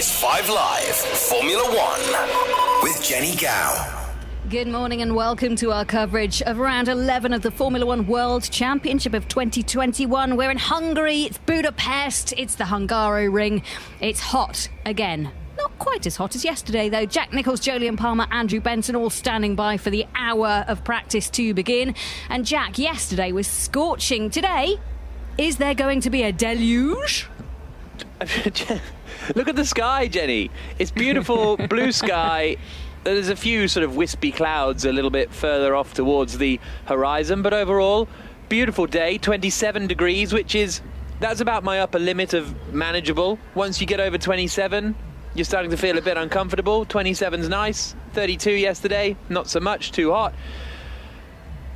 is 5 Live Formula One with Jenny Gow. Good morning and welcome to our coverage of round 11 of the Formula One World Championship of 2021. We're in Hungary, it's Budapest, it's the Hungaroring. It's hot again. Not quite as hot as yesterday, though. Jack Nicholls, Jolyon Palmer, Andrew Benson all standing by for the hour of practice to begin. And Jack, yesterday was scorching. Today, is there going to be a deluge? Look at the sky, Jenny. It's beautiful blue sky. There's a few sort of wispy clouds a little bit further off towards the horizon, but overall, beautiful day, 27 degrees, that's about my upper limit of manageable. Once you get over 27, you're starting to feel a bit uncomfortable. 27's nice, 32 yesterday, not so much, too hot.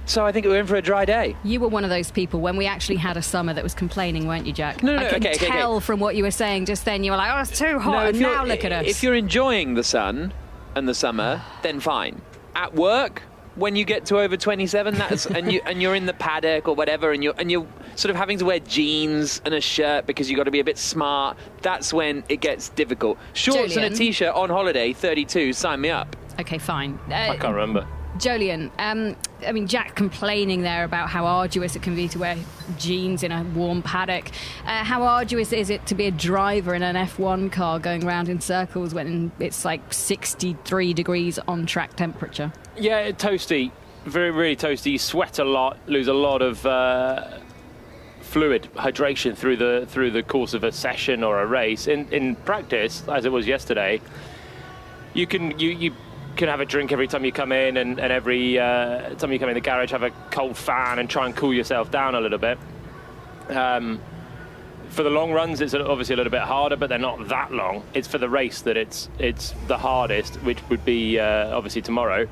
So I think we're in for a dry day. You were one of those people when we actually had a summer that was complaining, weren't you, Jack? No, I can tell from what you were saying just then. You were like, oh, it's too hot, and now look at us. If you're enjoying the sun and the summer, then fine. At work, when you get to over 27, and you're in the paddock or whatever, and you're sort of having to wear jeans and a shirt because you've got to be a bit smart, that's when it gets difficult. Shorts Jolyon. and a t-shirt on holiday, 32, sign me up. Okay, fine. I can't remember. Jolyon, I mean, Jack complaining there about how arduous it can be to wear jeans in a warm paddock. How arduous is it to be a driver in an F1 car going around in circles when it's like 63 degrees on track temperature? Yeah, toasty. Very, really toasty. You sweat a lot, lose a lot of fluid hydration through the course of a session or a race. In practice, as it was yesterday, you can have a drink every time you come in, and every time you come in the garage, have a cold fan and try and cool yourself down a little bit. For the long runs, it's obviously a little bit harder, but they're not that long. It's for the race that it's the hardest, which would be obviously tomorrow.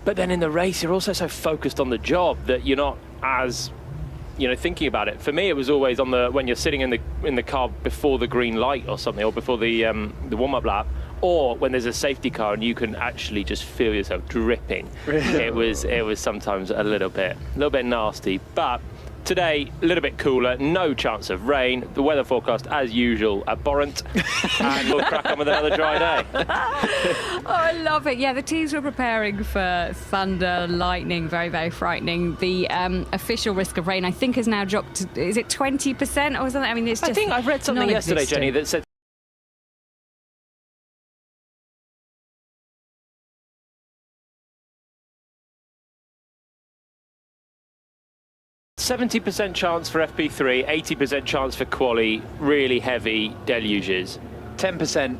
But then in the race, you're also so focused on the job that you're not as thinking about it. For me, it was always when you're sitting in the car before the green light or something, or before the warm-up lap, or when there's a safety car and you can actually just feel yourself dripping. It was sometimes a little bit nasty. But today, a little bit cooler, no chance of rain. The weather forecast, as usual, abhorrent. And we'll crack on with another dry day. Oh, I love it. Yeah, the teams were preparing for thunder, lightning, very, very frightening. The official risk of rain, I think, has now dropped to, is it 20% or something? I mean, it's just I think I read something yesterday, Jenny, that said 70% chance for FP3, 80% chance for quali, really heavy deluges. 10%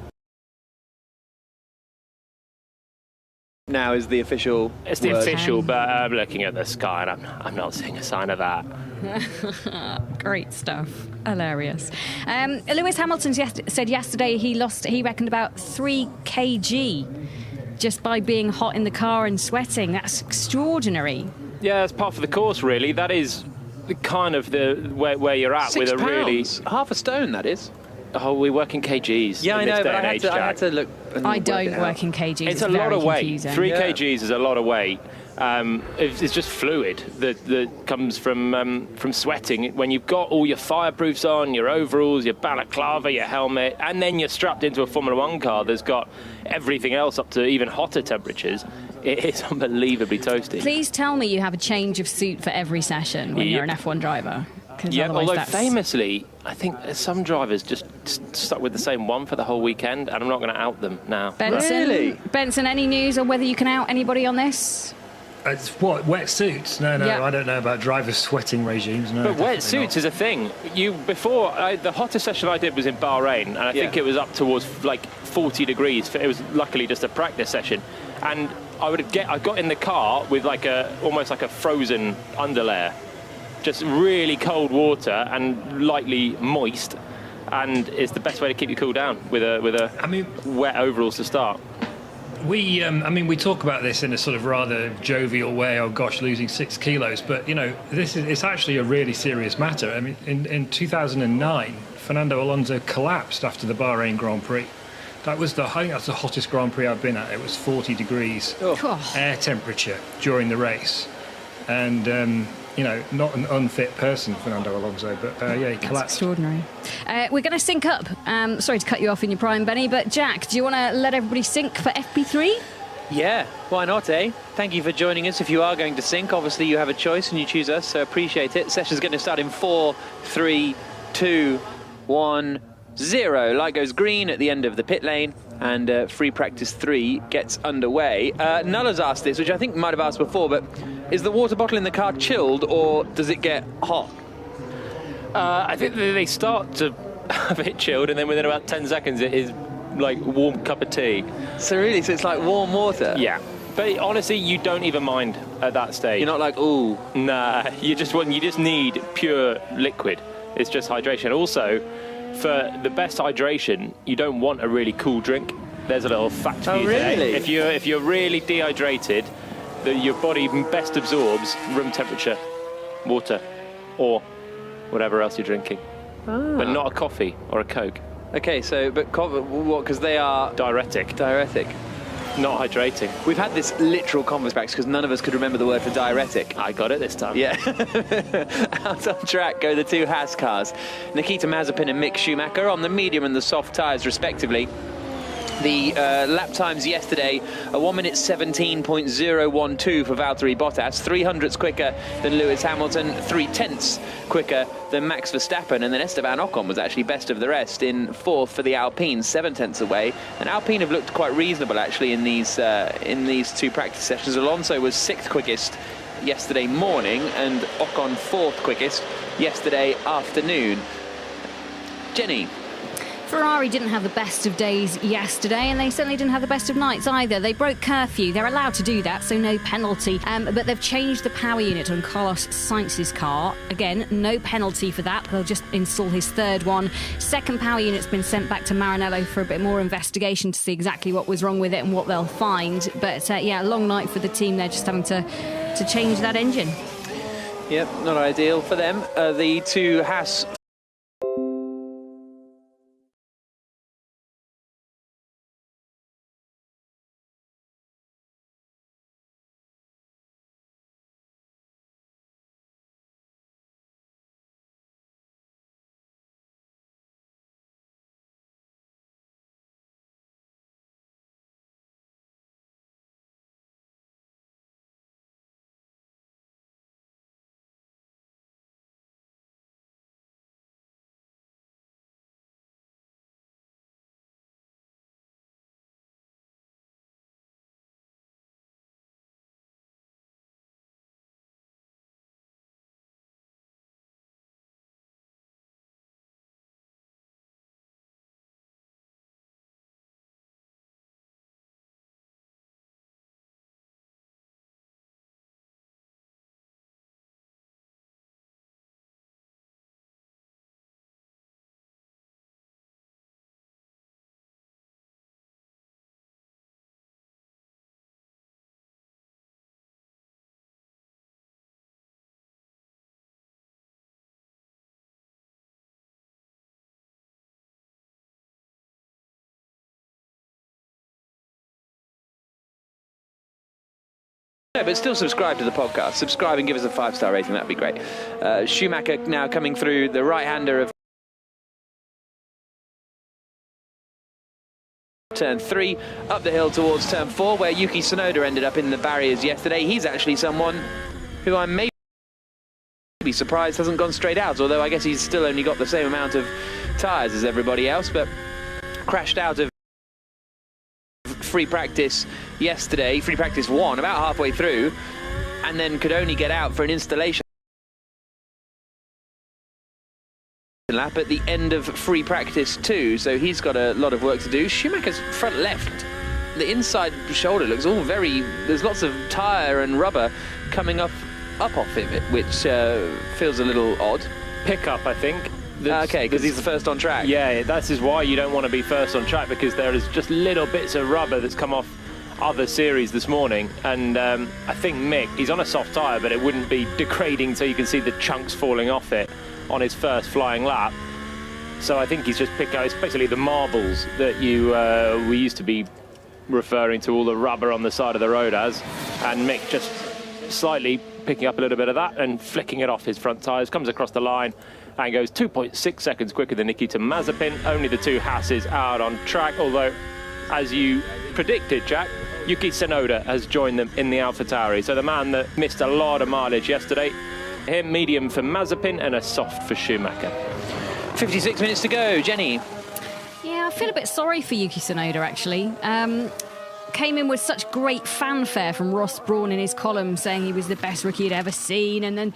now is the official It's the word. official, but I'm looking at the sky and I'm not seeing a sign of that. Great stuff. Hilarious. Lewis Hamilton said yesterday he reckoned about 3 kg just by being hot in the car and sweating. That's extraordinary. Yeah, that's part of the course, really. That is kind of where you're at 6 with a really pounds. Half a stone, that is. Oh, we work in kgs. Yeah, I in this know, day but and I age, had to Jack. look. And I work don't it work out. in kgs. It's a lot of weight. Confusing. 3 Yeah. kgs is a lot of weight. It's just fluid that comes from sweating. When you've got all your fireproofs on, your overalls, your balaclava, your helmet, and then you're strapped into a Formula One car that's got everything else up to even hotter temperatures, it is unbelievably toasty. Please tell me you have a change of suit for every session when you're an F1 driver. 'Cause Yeah, otherwise although that's... famously, I think some drivers just stuck with the same one for the whole weekend, and I'm not going to out them now. Benson, Really? Benson, any news on whether you can out anybody on this? It's what, wet suits? No, Yeah. I don't know about driver sweating regimes. No, But wet definitely suits not. is a thing. The hottest session I did was in Bahrain, and I think it was up towards like 40 degrees. It was luckily just a practice session, and I got in the car with almost like a frozen underlayer, just really cold water and lightly moist, and it's the best way to keep you cool down with wet overalls to start. We talk about this in a sort of rather jovial way. Oh gosh, losing 6 kilos, but it's actually a really serious matter. I mean, in 2009, Fernando Alonso collapsed after the Bahrain Grand Prix. I think that's the hottest Grand Prix I've been at. It was 40 degrees air temperature during the race, and not an unfit person, Fernando Alonso, but yeah, he collapsed. That's extraordinary. We're going to sync up. Sorry to cut you off in your prime, Benny, but Jack, do you want to let everybody sync for FP3? Yeah, why not, eh? Thank you for joining us. If you are going to sync, obviously you have a choice and you choose us, so appreciate it. Session's going to start in 4, 3, 2, 1, 0. Light goes green at the end of the pit lane, and free practice 3 gets underway. Nulla's asked this, which I think might have asked before, but is the water bottle in the car chilled, or does it get hot? I think they start to have it chilled, and then within about 10 seconds it is like a warm cup of tea. So really, so it's like warm water? Yeah. But honestly, you don't even mind at that stage. You're not like, ooh. Nah, you just need pure liquid. It's just hydration. Also, for the best hydration, you don't want a really cool drink. There's a little fact for you today. If you're really dehydrated, your body best absorbs room temperature water or whatever else you're drinking. But not a coffee or a Coke. Okay, so, but what, because they are... Diuretic. Diuretic. Not hydrating. We've had this literal conversation because none of us could remember the word for diuretic. I got it this time. Yeah. Out on track go the two Haas cars. Nikita Mazepin and Mick Schumacher on the medium and the soft tyres, respectively. The lap times yesterday, a 1 minute 17.012 for Valtteri Bottas, 300ths quicker than Lewis Hamilton, 3/10ths quicker than Max Verstappen, and then Esteban Ocon was actually best of the rest in 4th for the Alpine, 7/10ths away. And Alpine have looked quite reasonable actually in these two practice sessions. Alonso was 6th quickest yesterday morning, and Ocon 4th quickest yesterday afternoon. Jenny. Ferrari didn't have the best of days yesterday, and they certainly didn't have the best of nights either. They broke curfew. They're allowed to do that, so no penalty. But they've changed the power unit on Carlos Sainz's car. Again, no penalty for that. They'll just install his third one. Second power unit's been sent back to Maranello for a bit more investigation to see exactly what was wrong with it and what they'll find. But yeah, a long night for the team. They're just having to change that engine. Yep, not ideal for them. The two Haas... No, but still subscribe to the podcast. Subscribe and give us a 5-star rating. That'd be great. Schumacher now coming through the right-hander of turn 3, up the hill towards turn 4, where Yuki Tsunoda ended up in the barriers yesterday. He's actually someone who I'm maybe surprised hasn't gone straight out, although I guess he's still only got the same amount of tyres as everybody else, but crashed out of free practice yesterday, free practice 1, about halfway through, and then could only get out for an installation lap at the end of free practice 2, so he's got a lot of work to do. Schumacher's front left, the inside shoulder looks all very, there's lots of tyre and rubber coming up off of it, which feels a little odd. Pickup, I think. Okay, because he's the first on track. Yeah, that is why you don't want to be first on track, because there is just little bits of rubber that's come off other series this morning, and I think Mick, he's on a soft tyre, but it wouldn't be degrading so you can see the chunks falling off it on his first flying lap. So I think he's just picked out, it's basically the marbles that we used to be referring to all the rubber on the side of the road as, and Mick just slightly picking up a little bit of that and flicking it off his front tyres, comes across the line and goes 2.6 seconds quicker than Nikita Mazepin. Only the two Hasses out on track, although, as you predicted, Jack, Yuki Tsunoda has joined them in the AlphaTauri. So the man that missed a lot of mileage yesterday, him medium for Mazepin and a soft for Schumacher. 56 minutes to go, Jenny. Yeah, I feel a bit sorry for Yuki Tsunoda, actually. Came in with such great fanfare from Ross Brawn in his column, saying he was the best rookie he'd ever seen, and then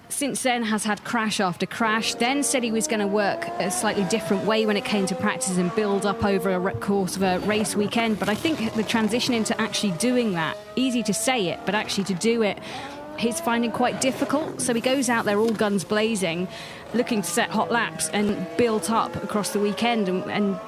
since then has had crash after crash, then said he was going to work a slightly different way when it came to practice and build up over a course of a race weekend. But I think the transition into actually doing that, easy to say it, but actually to do it, he's finding quite difficult. So he goes out there all guns blazing, looking to set hot laps and build up across the weekend. And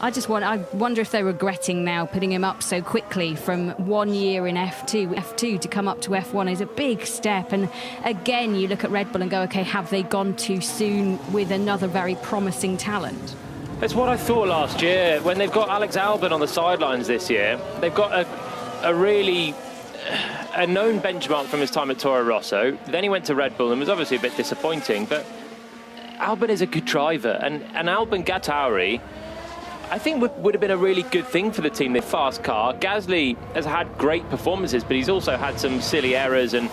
I wonder if they're regretting now putting him up so quickly from 1 year in F2 to come up to F1 is a big step. And again, you look at Red Bull and go, okay, have they gone too soon with another very promising talent? That's what I thought last year. When they've got Alex Albon on the sidelines this year, they've got a really a known benchmark from his time at Toro Rosso. Then he went to Red Bull and was obviously a bit disappointing, but Albon is a good driver, and Albon Tauri, I think would have been a really good thing for the team. The fast car. Gasly has had great performances, but he's also had some silly errors and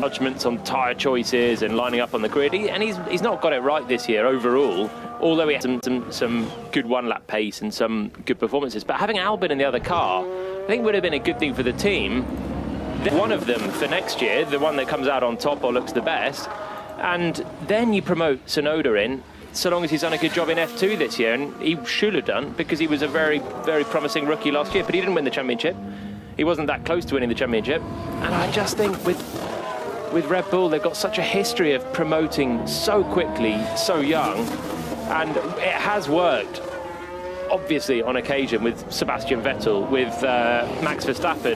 judgments on tyre choices and lining up on the grid. And he's not got it right this year overall, although he had some good one-lap pace and some good performances. But having Albon in the other car, I think would have been a good thing for the team. One of them for next year, the one that comes out on top or looks the best, and then you promote Tsunoda in, so long as he's done a good job in F2 this year, and he should have done, because he was a very, very promising rookie last year, but he didn't win the championship. He wasn't that close to winning the championship. And I just think with Red Bull, they've got such a history of promoting so quickly, so young, and it has worked, obviously, on occasion with Sebastian Vettel, with Max Verstappen.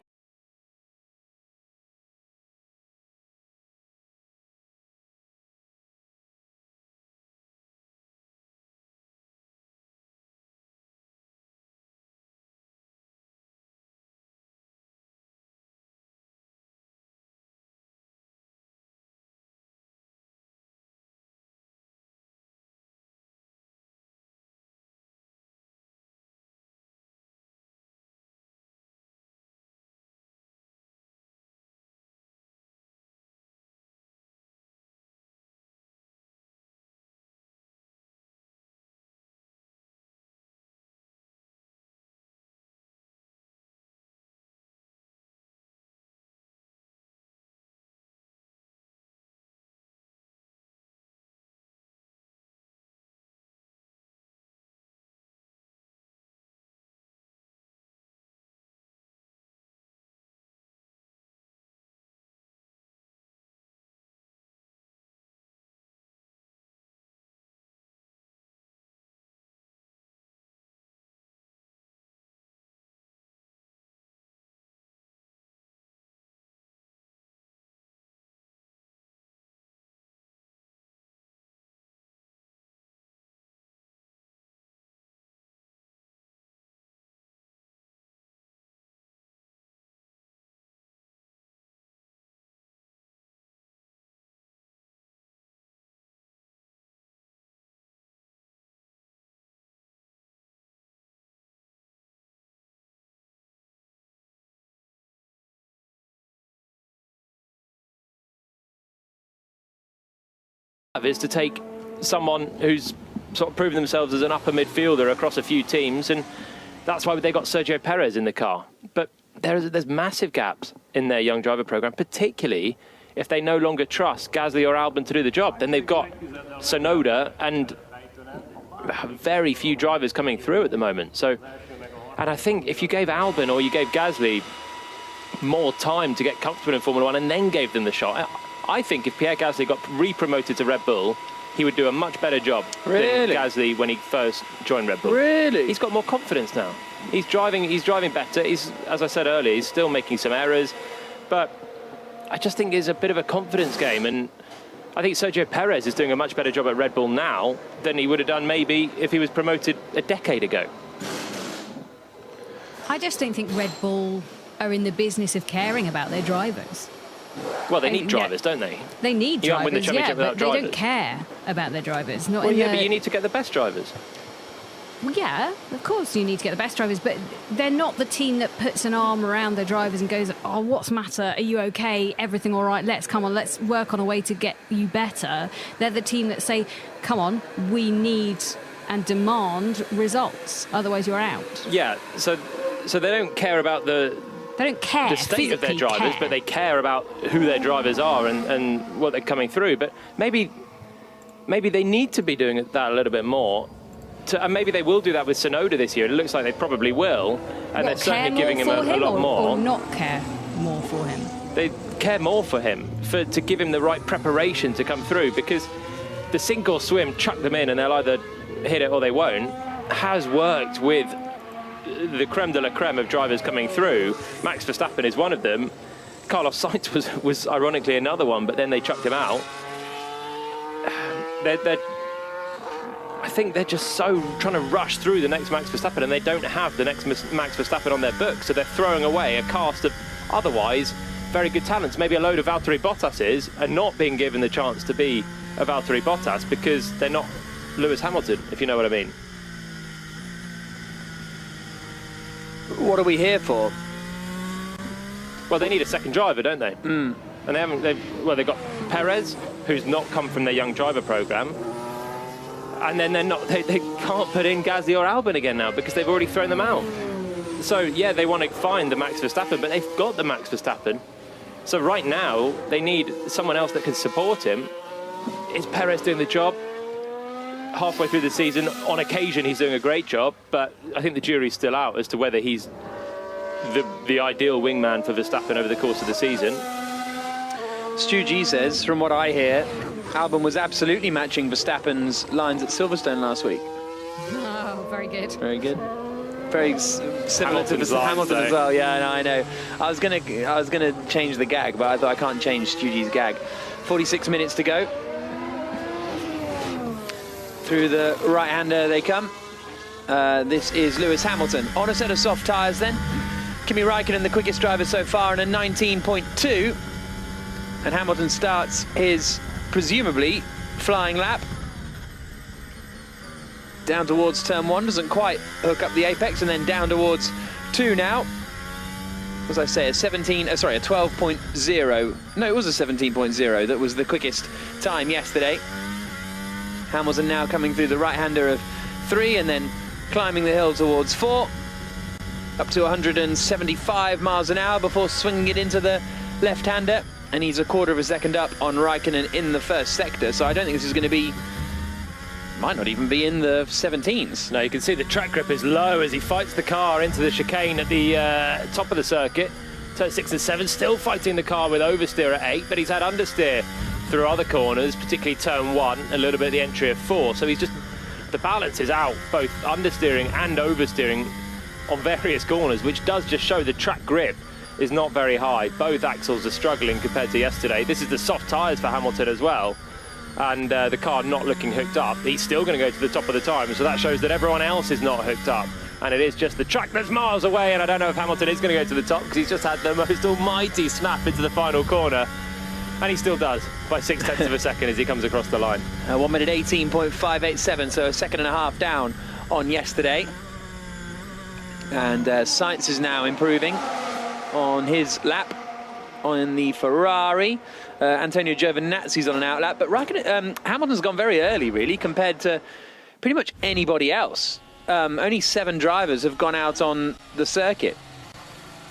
Is to take someone who's sort of proven themselves as an upper midfielder across a few teams, and that's why they got Sergio Perez in the car. But there's massive gaps in their young driver program, particularly if they no longer trust Gasly or Albon to do the job. Then they've got Tsunoda and very few drivers coming through at the moment. So, and I think if you gave Albon or you gave Gasly more time to get comfortable in Formula One and then gave them the shot, I think if Pierre Gasly got re-promoted to Red Bull, he would do a much better job than Gasly when he first joined Red Bull. Really? He's got more confidence now. He's driving better. As I said earlier, he's still making some errors, but I just think it's a bit of a confidence game, and I think Sergio Perez is doing a much better job at Red Bull now than he would have done maybe if he was promoted a decade ago. I just don't think Red Bull are in the business of caring about their drivers. Well, they need drivers, don't they? They need You can't win the drivers, championship but without they drivers. don't care about their drivers. Not Well, in yeah, the... but you need to get the best drivers. Well, yeah, of course you need to get the best drivers, but they're not the team that puts an arm around their drivers and goes, oh, what's the matter? Are you okay? Everything all right? Let's work on a way to get you better. They're the team that say, come on, we need and demand results, otherwise you're out. Yeah, so they don't care about the state of their drivers, but they care about who their drivers are and what they're coming through. But maybe they need to be doing that a little bit more. And maybe they will do that with Tsunoda this year. It looks like they probably will. And they're certainly giving him a lot more. Or not care more for him? They care more for him, to give him the right preparation to come through, because the sink or swim, chuck them in and they'll either hit it or they won't, has worked with the creme de la creme of drivers coming through. Max Verstappen is one of them. Carlos Sainz was ironically another one, but then they chucked him out. I think they're just so trying to rush through the next Max Verstappen, and they don't have the next Max Verstappen on their book, so they're throwing away a cast of otherwise very good talents. Maybe a load of Valtteri Bottas and not being given the chance to be a Valtteri Bottas because they're not Lewis Hamilton, if you know what I mean. What are we here for? Well, they need a second driver, don't they? And they've got Perez, who's not come from their young driver program. And then they can't put in Gasly or Albon again now because they've already thrown them out. So, yeah, they want to find the Max Verstappen, but they've got the Max Verstappen. So right now, they need someone else that can support him. Is Perez doing the job? Halfway through the season, on occasion, he's doing a great job, but I think the jury's still out as to whether he's the ideal wingman for Verstappen over the course of the season. Stu G says, from what I hear, Albon was absolutely matching Verstappen's lines at Silverstone last week. Oh, very good. Very good. Very similar to Hamilton as well. Yeah, I know. I was gonna change the gag, but I thought I can't change Stu G's gag. 46 minutes to go. Through the right-hander they come. This is Lewis Hamilton on a set of soft tyres then. Kimi Räikkönen, the quickest driver so far, in a 19.2. And Hamilton starts his presumably flying lap. Down towards turn 1, doesn't quite hook up the apex, and then down towards 2 now. As I say, a 12.0. No, it was a 17.0 that was the quickest time yesterday. Hamilton now coming through the right-hander of 3 and then climbing the hill towards 4. Up to 175 miles an hour before swinging it into the left-hander. And he's a quarter of a second up on Räikkönen in the first sector. So I don't think this is going to be... might not even be in the 17s. No, you can see the track grip is low as he fights the car into the chicane at the top of the circuit. Turn 6 and 7, still fighting the car with oversteer at 8, but he's had understeer through other corners, particularly turn 1, a little bit at the entry of 4. So he's just... the balance is out, both understeering and oversteering on various corners, which does just show the track grip is not very high. Both axles are struggling compared to yesterday. This is the soft tyres for Hamilton as well. And the car not looking hooked up. He's still going to go to the top of the time, so that shows that everyone else is not hooked up. And it is just the track that's miles away, and I don't know if Hamilton is going to go to the top because he's just had the most almighty snap into the final corner. And he still does, by 0.6 of a second as he comes across the line. 1 minute 18.587, so a second and a half down on yesterday. And Sainz is now improving on his lap on the Ferrari. Antonio Giovinazzi's on an out lap, but Hamilton's gone very early, really, compared to pretty much anybody else. Only 7 drivers have gone out on the circuit.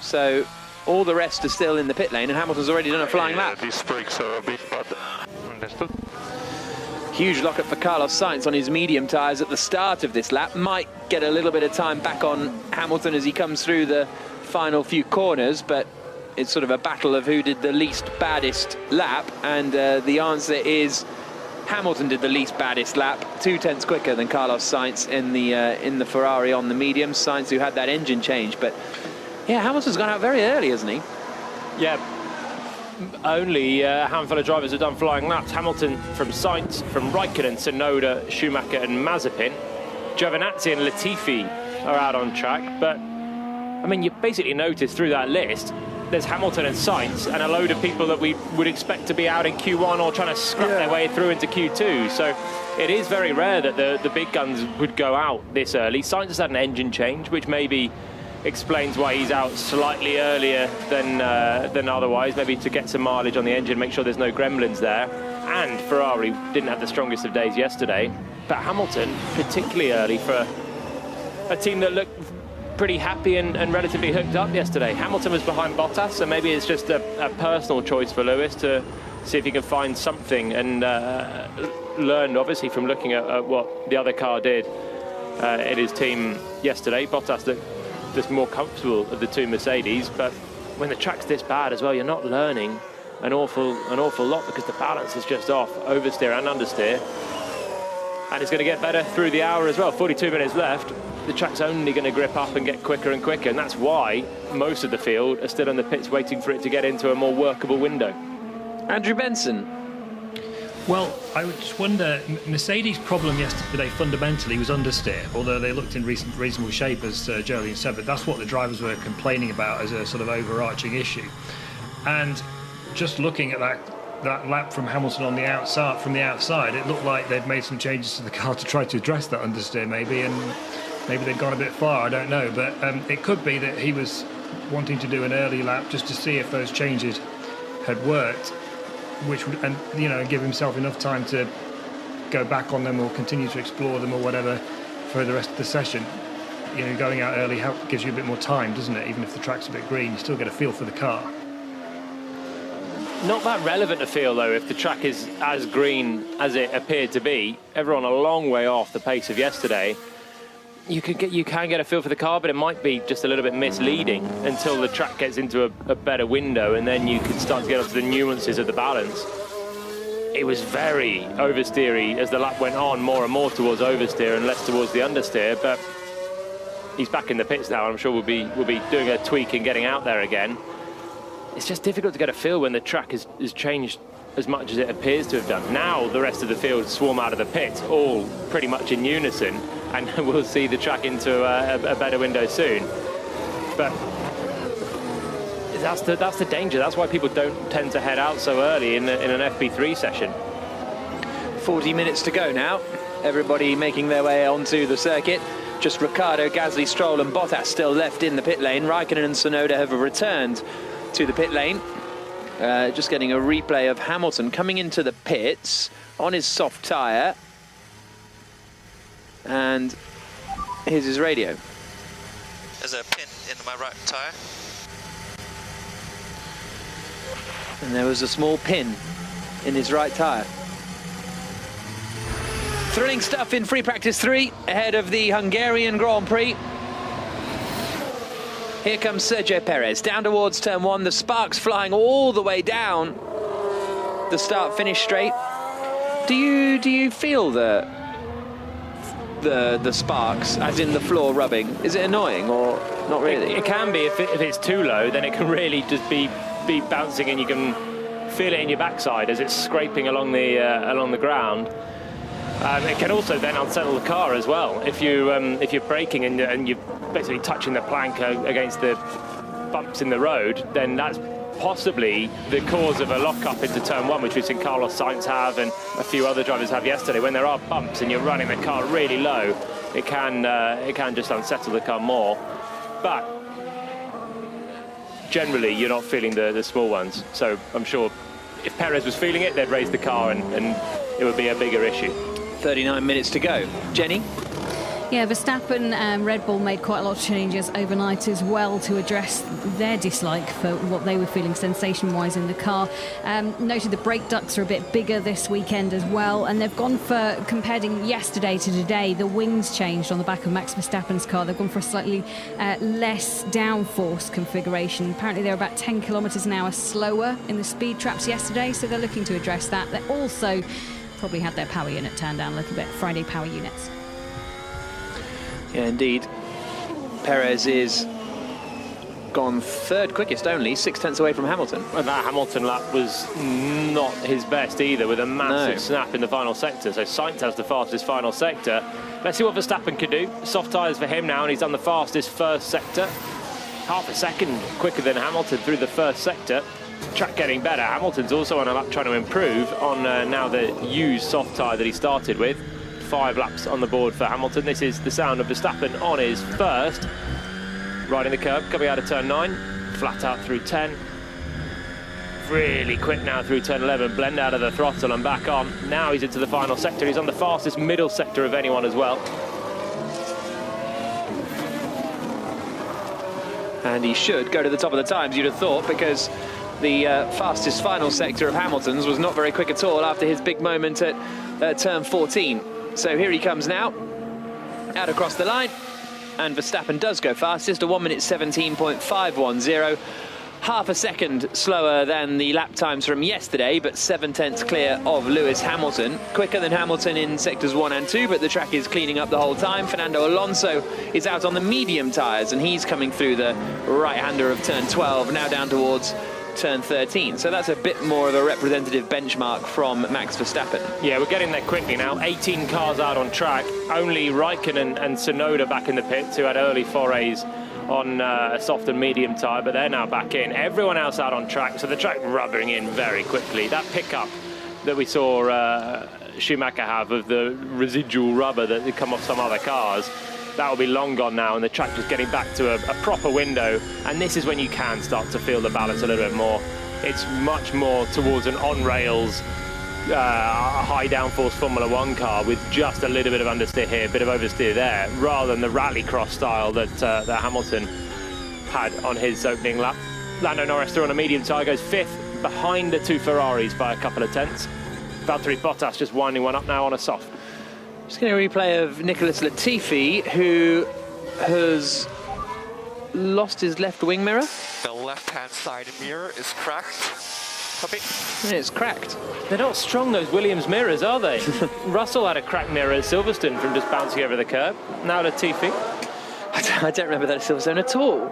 So all the rest are still in the pit lane, and Hamilton's already done a flying lap. These brakes are a bit bad. Understood. Huge lockup for Carlos Sainz on his medium tyres at the start of this lap. Might get a little bit of time back on Hamilton as he comes through the final few corners, but it's sort of a battle of who did the least baddest lap, and the answer is Hamilton did the least baddest lap, 0.2 quicker than Carlos Sainz in the Ferrari on the medium. Sainz, who had that engine change, but yeah, Hamilton's gone out very early, hasn't he? Yeah, only a handful of drivers have done flying laps. Hamilton from Sainz, from Räikkönen, Tsunoda, Schumacher and Mazepin. Giovinazzi and Latifi are out on track, but I mean, you basically notice through that list, there's Hamilton and Sainz and a load of people that we would expect to be out in Q1 or trying to scrap their way through into Q2. So it is very rare that the big guns would go out this early. Sainz has had an engine change, which maybe explains why he's out slightly earlier than otherwise, maybe to get some mileage on the engine, make sure there's no gremlins there. And Ferrari didn't have the strongest of days yesterday, but Hamilton particularly early for a team that looked pretty happy and relatively hooked up yesterday. Hamilton was behind Bottas, so maybe it's just a personal choice for Lewis to see if he can find something, and learned obviously from looking at what the other car did in his team yesterday. Bottas looked just more comfortable of the two Mercedes, but when the track's this bad as well, you're not learning an awful lot, because the balance is just off, oversteer and understeer, and it's going to get better through the hour as well. 42 minutes left. The track's only going to grip up and get quicker and quicker, and that's why most of the field are still in the pits waiting for it to get into a more workable window. Andrew Benson. Well, I would just wonder, Mercedes' problem yesterday fundamentally was understeer, although they looked in reasonable shape, as Geraldine said, but that's what the drivers were complaining about as a sort of overarching issue. And just looking at that lap from Hamilton on the outside, it looked like they'd made some changes to the car to try to address that understeer maybe, and maybe they'd gone a bit far, I don't know. But it could be that he was wanting to do an early lap just to see if those changes had worked, which would, and give himself enough time to go back on them or continue to explore them or whatever for the rest of the session. Going out early gives you a bit more time, doesn't it? Even if the track's a bit green, you still get a feel for the car. Not that relevant a feel though if the track is as green as it appeared to be. Everyone a long way off the pace of yesterday. You can get a feel for the car, but it might be just a little bit misleading until the track gets into a better window, and then you can start to get onto the nuances of the balance. It was very oversteery as the lap went on, more and more towards oversteer and less towards the understeer, but he's back in the pits now. I'm sure we'll be doing a tweak and getting out there again. It's just difficult to get a feel when the track has changed as much as it appears to have done. Now the rest of the field swarm out of the pits, all pretty much in unison, and we'll see the track into a better window soon. But that's the danger. That's why people don't tend to head out so early in an FP3 session. 40 minutes to go now. Everybody making their way onto the circuit. Just Ricciardo, Gasly, Stroll and Bottas still left in the pit lane. Raikkonen and Tsunoda have returned to the pit lane. Just getting a replay of Hamilton coming into the pits on his soft tyre. And here's his radio. There's a pin in my right tyre. And there was a small pin in his right tyre. Thrilling stuff in free practice 3 ahead of the Hungarian Grand Prix. Here comes Sergio Perez down towards turn 1. The sparks flying all the way down the start-finish straight. Do you feel the sparks, as in the floor rubbing? Is it annoying or not really? It can be if it's too low. Then it can really just be bouncing, and you can feel it in your backside as it's scraping along the ground. It can also then unsettle the car as well. If you're braking and you're basically touching the plank against the bumps in the road, then that's possibly the cause of a lock-up into turn 1, which we've seen Carlos Sainz have and a few other drivers have yesterday. When there are bumps and you're running the car really low, it can just unsettle the car more. But generally, you're not feeling the small ones. So I'm sure if Perez was feeling it, they'd raise the car and it would be a bigger issue. 39 minutes to go. Jenny? Yeah, Verstappen and Red Bull made quite a lot of changes overnight as well to address their dislike for what they were feeling sensation-wise in the car. Noted the brake ducts are a bit bigger this weekend as well, and they've gone for, comparing yesterday to today, the wings changed on the back of Max Verstappen's car. They've gone for a slightly less downforce configuration. Apparently they're about 10 kilometres an hour slower in the speed traps yesterday, so they're looking to address that. They also probably had their power unit turned down a little bit, Friday power units. Yeah, indeed. Perez is gone third quickest only, 6 tenths away from Hamilton. And that Hamilton lap was not his best either, with a massive snap in the final sector. So Sainz has the fastest final sector. Let's see what Verstappen can do. Soft tyres for him now, and he's done the fastest first sector. half a second quicker than Hamilton through the first sector. Track getting better. Hamilton's also on a lap trying to improve on now the used soft tyre that he started with. 5 laps on the board for Hamilton. This is the sound of Verstappen on his first. Riding the curb, coming out of turn 9, flat out through 10. Really quick now through turn 11, blend out of the throttle and back on. Now he's into the final sector. He's on the fastest middle sector of anyone as well. And he should go to the top of the times, you'd have thought, because the fastest final sector of Hamilton's was not very quick at all after his big moment at turn 14. So here he comes now, out across the line, and Verstappen does go fastest, a 1 minute 17.510. Half a second slower than the lap times from yesterday, but 7/10 clear of Lewis Hamilton. Quicker than Hamilton in sectors 1 and 2, but the track is cleaning up the whole time. Fernando Alonso is out on the medium tyres, and he's coming through the right-hander of turn 12, now down towards turn 13. So that's a bit more of a representative benchmark from Max Verstappen. Yeah, we're getting there quickly now. 18 cars out on track. Only Raikkonen and Tsunoda back in the pits, who had early forays on a soft and medium tyre, but they're now back in. Everyone else out on track, so the track rubbering in very quickly. That pickup that we saw Schumacher have of the residual rubber that had come off some other cars, that will be long gone now, and the track just getting back to a proper window. And this is when you can start to feel the balance a little bit more. It's much more towards an on-rails, high downforce Formula 1 car with just a little bit of understeer here, a bit of oversteer there, rather than the rallycross style that Hamilton had on his opening lap. Lando Norris through on a medium tyre, goes 5th behind the 2 Ferraris by a couple of tenths. Valtteri Bottas just winding one up now on a soft. Just going to replay of Nicholas Latifi, who has lost his left wing mirror. The left-hand side mirror is cracked. Copy. It's cracked. They're not strong, those Williams mirrors, are they? Russell had a cracked mirror at Silverstone from just bouncing over the curb. Now Latifi. I don't remember that at Silverstone at all.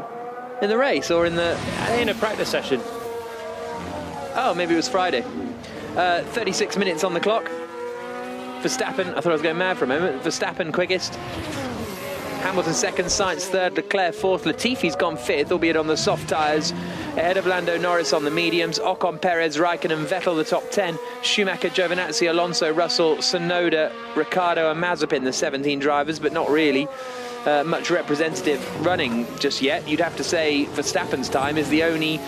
In the race or in a practice session. Oh, maybe it was Friday. 36 minutes on the clock. Verstappen, I thought I was going mad for a moment. Verstappen quickest. Hamilton second, Sainz third, Leclerc fourth. Latifi's gone 5th, albeit on the soft tyres. Ahead of Lando Norris on the mediums. Ocon, Perez, Raikkonen, Vettel, the top 10. Schumacher, Giovinazzi, Alonso, Russell, Tsunoda, Ricciardo and Mazepin, the 17 drivers, but not really much representative running just yet. You'd have to say Verstappen's time is the only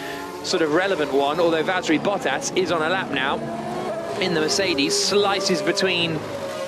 sort of relevant one, although Valtteri Bottas is on a lap now in the Mercedes, slices between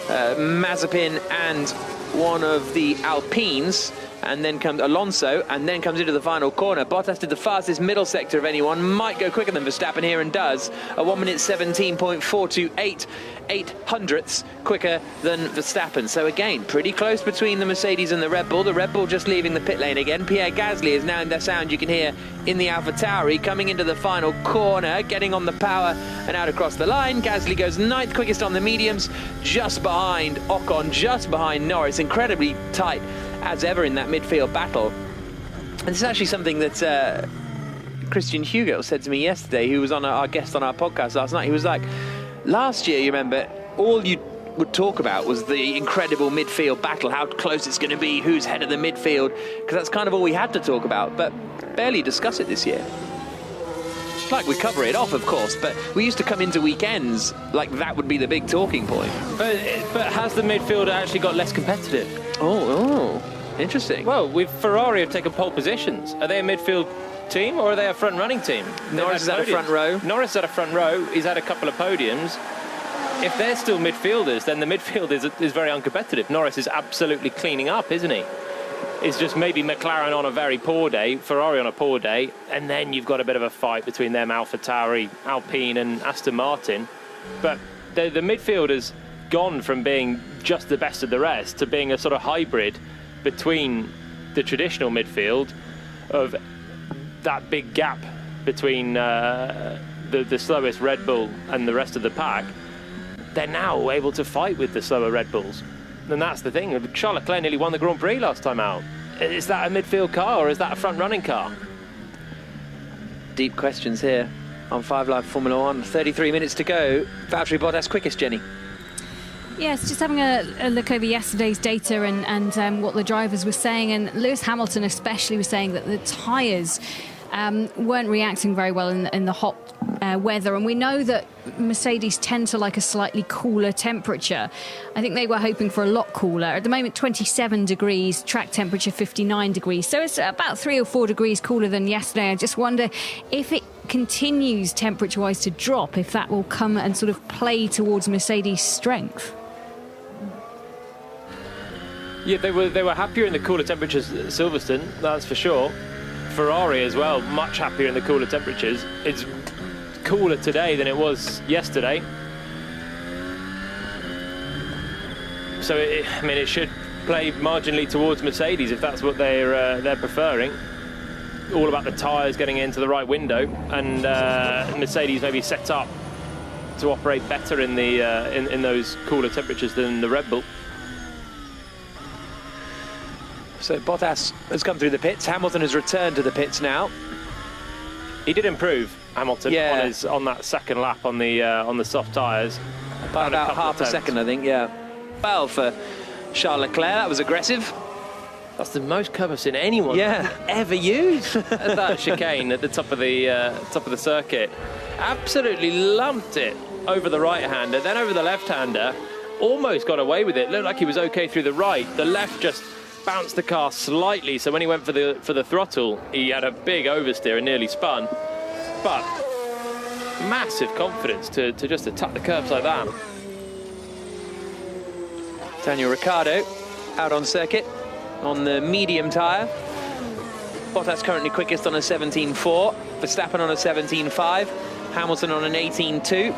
Mazepin and one of the Alpines, and then comes Alonso, and then comes into the final corner. Bottas did the fastest middle sector of anyone, might go quicker than Verstappen here and does. A 1 minute 17.428, 8/100ths quicker than Verstappen. So again, pretty close between the Mercedes and the Red Bull. The Red Bull just leaving the pit lane again. Pierre Gasly is now in the sound you can hear in the AlphaTauri, coming into the final corner, getting on the power and out across the line. Gasly goes 9th quickest on the mediums, just behind Ocon, just behind Norris. Incredibly tight as ever in that midfield battle. And this is actually something that Christian Hugo said to me yesterday, who was on our guest on our podcast last night. He was like, last year, you remember, all you would talk about was the incredible midfield battle, how close it's going to be, who's head of the midfield, because that's kind of all we had to talk about, but barely discuss it this year. Like, we cover it off, of course, but we used to come into weekends like that would be the big talking point. But has the midfield actually got less competitive? Oh, interesting. Well, Ferrari have taken pole positions. Are they a midfield team or are they a front-running team? Norris is at a front row. Norris at a front row. He's had a couple of podiums. If they're still midfielders, then the midfield is very uncompetitive. Norris is absolutely cleaning up, isn't he? It's just maybe McLaren on a very poor day, Ferrari on a poor day, and then you've got a bit of a fight between them, AlphaTauri, Alpine and Aston Martin. But the midfield has gone from being just the best of the rest to being a sort of hybrid between the traditional midfield of that big gap between the slowest Red Bull and the rest of the pack. They're now able to fight with the slower Red Bulls. And that's the thing. Charles Leclerc nearly won the Grand Prix last time out. Is that a midfield car or is that a front-running car? Deep questions here on 5 Live Formula 1. 33 minutes to go. Valtteri Bottas quickest, Jenny. Yes, just having a look over yesterday's data and what the drivers were saying, and Lewis Hamilton especially was saying that the tyres weren't reacting very well in the hot weather, and we know that Mercedes tend to like a slightly cooler temperature. I think they were hoping for a lot cooler. At the moment, 27 degrees, track temperature 59 degrees, so it's about 3 or 4 degrees cooler than yesterday. I just wonder if it continues temperature-wise to drop, if that will come and sort of play towards Mercedes' strength. Yeah, they were happier in the cooler temperatures at Silverstone, that's for sure. Ferrari as well, much happier in the cooler temperatures. It's cooler today than it was yesterday. So, it should play marginally towards Mercedes if that's what they're preferring. All about the tyres getting into the right window, and Mercedes maybe set up to operate better in the in those cooler temperatures than the Red Bull. So Bottas has come through the pits. Hamilton has returned to the pits now. He did improve, Hamilton, Yeah. on that second lap on the soft tyres. By about half a second, I think, yeah. Well, for Charles Leclerc, that was aggressive. That's the most curb I've seen anyone ever use at that chicane at the top of the circuit. Absolutely lumped it over the right-hander, then over the left-hander. Almost got away with it. Looked like he was okay through the right. The left just bounced the car slightly, so when he went for the throttle, he had a big oversteer and nearly spun. But massive confidence to just attack the curbs like that. Daniel Ricciardo out on circuit on the medium tyre. Bottas currently quickest on a 17.4. Verstappen on a 17.5. Hamilton on an 18.2.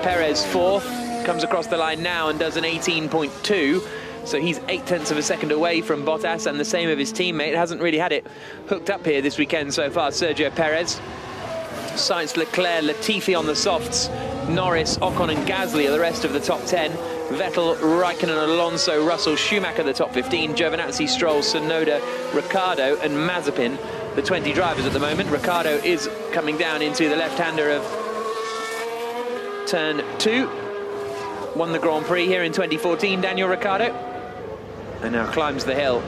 Perez fourth, comes across the line now and does an 18.2. So he's 0.8 of a second away from Bottas, and the same of his teammate. Hasn't really had it hooked up here this weekend so far, Sergio Perez. Sainz, Leclerc, Latifi on the softs. Norris, Ocon and Gasly are the rest of the top 10. Vettel, Raikkonen, Alonso, Russell, Schumacher the top 15. Giovinazzi, Stroll, Tsunoda, Ricciardo and Mazepin, the 20 drivers at the moment. Ricciardo is coming down into the left-hander of turn 2. Won the Grand Prix here in 2014, Daniel Ricciardo. And now climbs the hill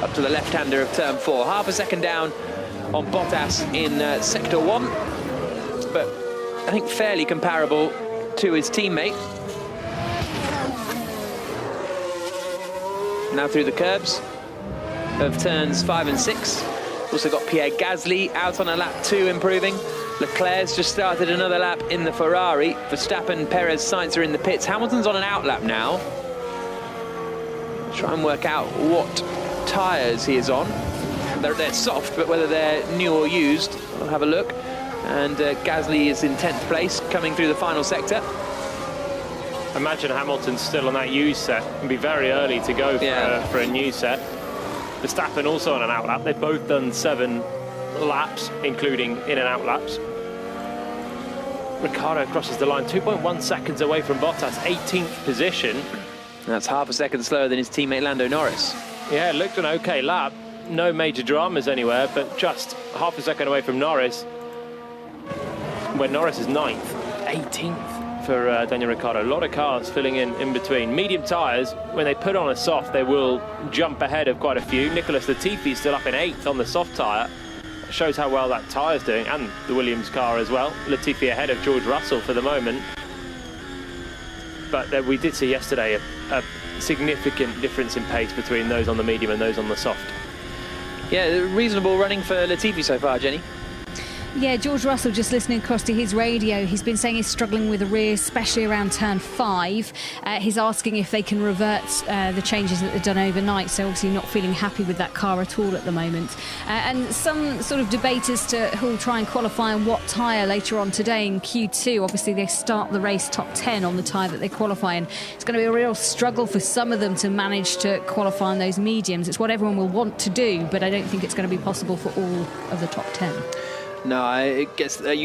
up to the left-hander of turn 4. Half a second down on Bottas in sector 1, but I think fairly comparable to his teammate. Now through the curbs of turns 5 and 6. Also got Pierre Gasly out on a lap 2, improving. Leclerc's just started another lap in the Ferrari. Verstappen, Perez, Sainz are in the pits. Hamilton's on an outlap now. Try and work out what tyres he is on. They're soft, but whether they're new or used, I'll have a look. And Gasly is in 10th place, coming through the final sector. Imagine Hamilton's still on that used set. It'd be very early to go for a new set. Verstappen also on an outlap. They've both done 7 laps, including in and out laps. Ricciardo crosses the line 2.1 seconds away from Bottas, 18th position. That's half a second slower than his teammate Lando Norris. Yeah, it looked an okay lap. No major dramas anywhere, but just half a second away from Norris, when Norris is 9th. 18th for Daniel Ricciardo. A lot of cars filling in between. Medium tyres, when they put on a soft, they will jump ahead of quite a few. Nicholas Latifi still up in 8th on the soft tyre. Shows how well that tyre's doing, and the Williams car as well. Latifi ahead of George Russell for the moment. But we did see yesterday a significant difference in pace between those on the medium and those on the soft. Yeah, reasonable running for Latifi so far, Jenny. Yeah, George Russell, just listening across to his radio, he's been saying he's struggling with the rear, especially around turn 5. He's asking if they can revert the changes that they've done overnight, so obviously not feeling happy with that car at all at the moment. And some sort of debate as to who will try and qualify on what tyre later on today in Q2. Obviously, they start the race top 10 on the tyre that they qualify in. It's going to be a real struggle for some of them to manage to qualify on those mediums. It's what everyone will want to do, but I don't think it's going to be possible for all of the top 10. No, you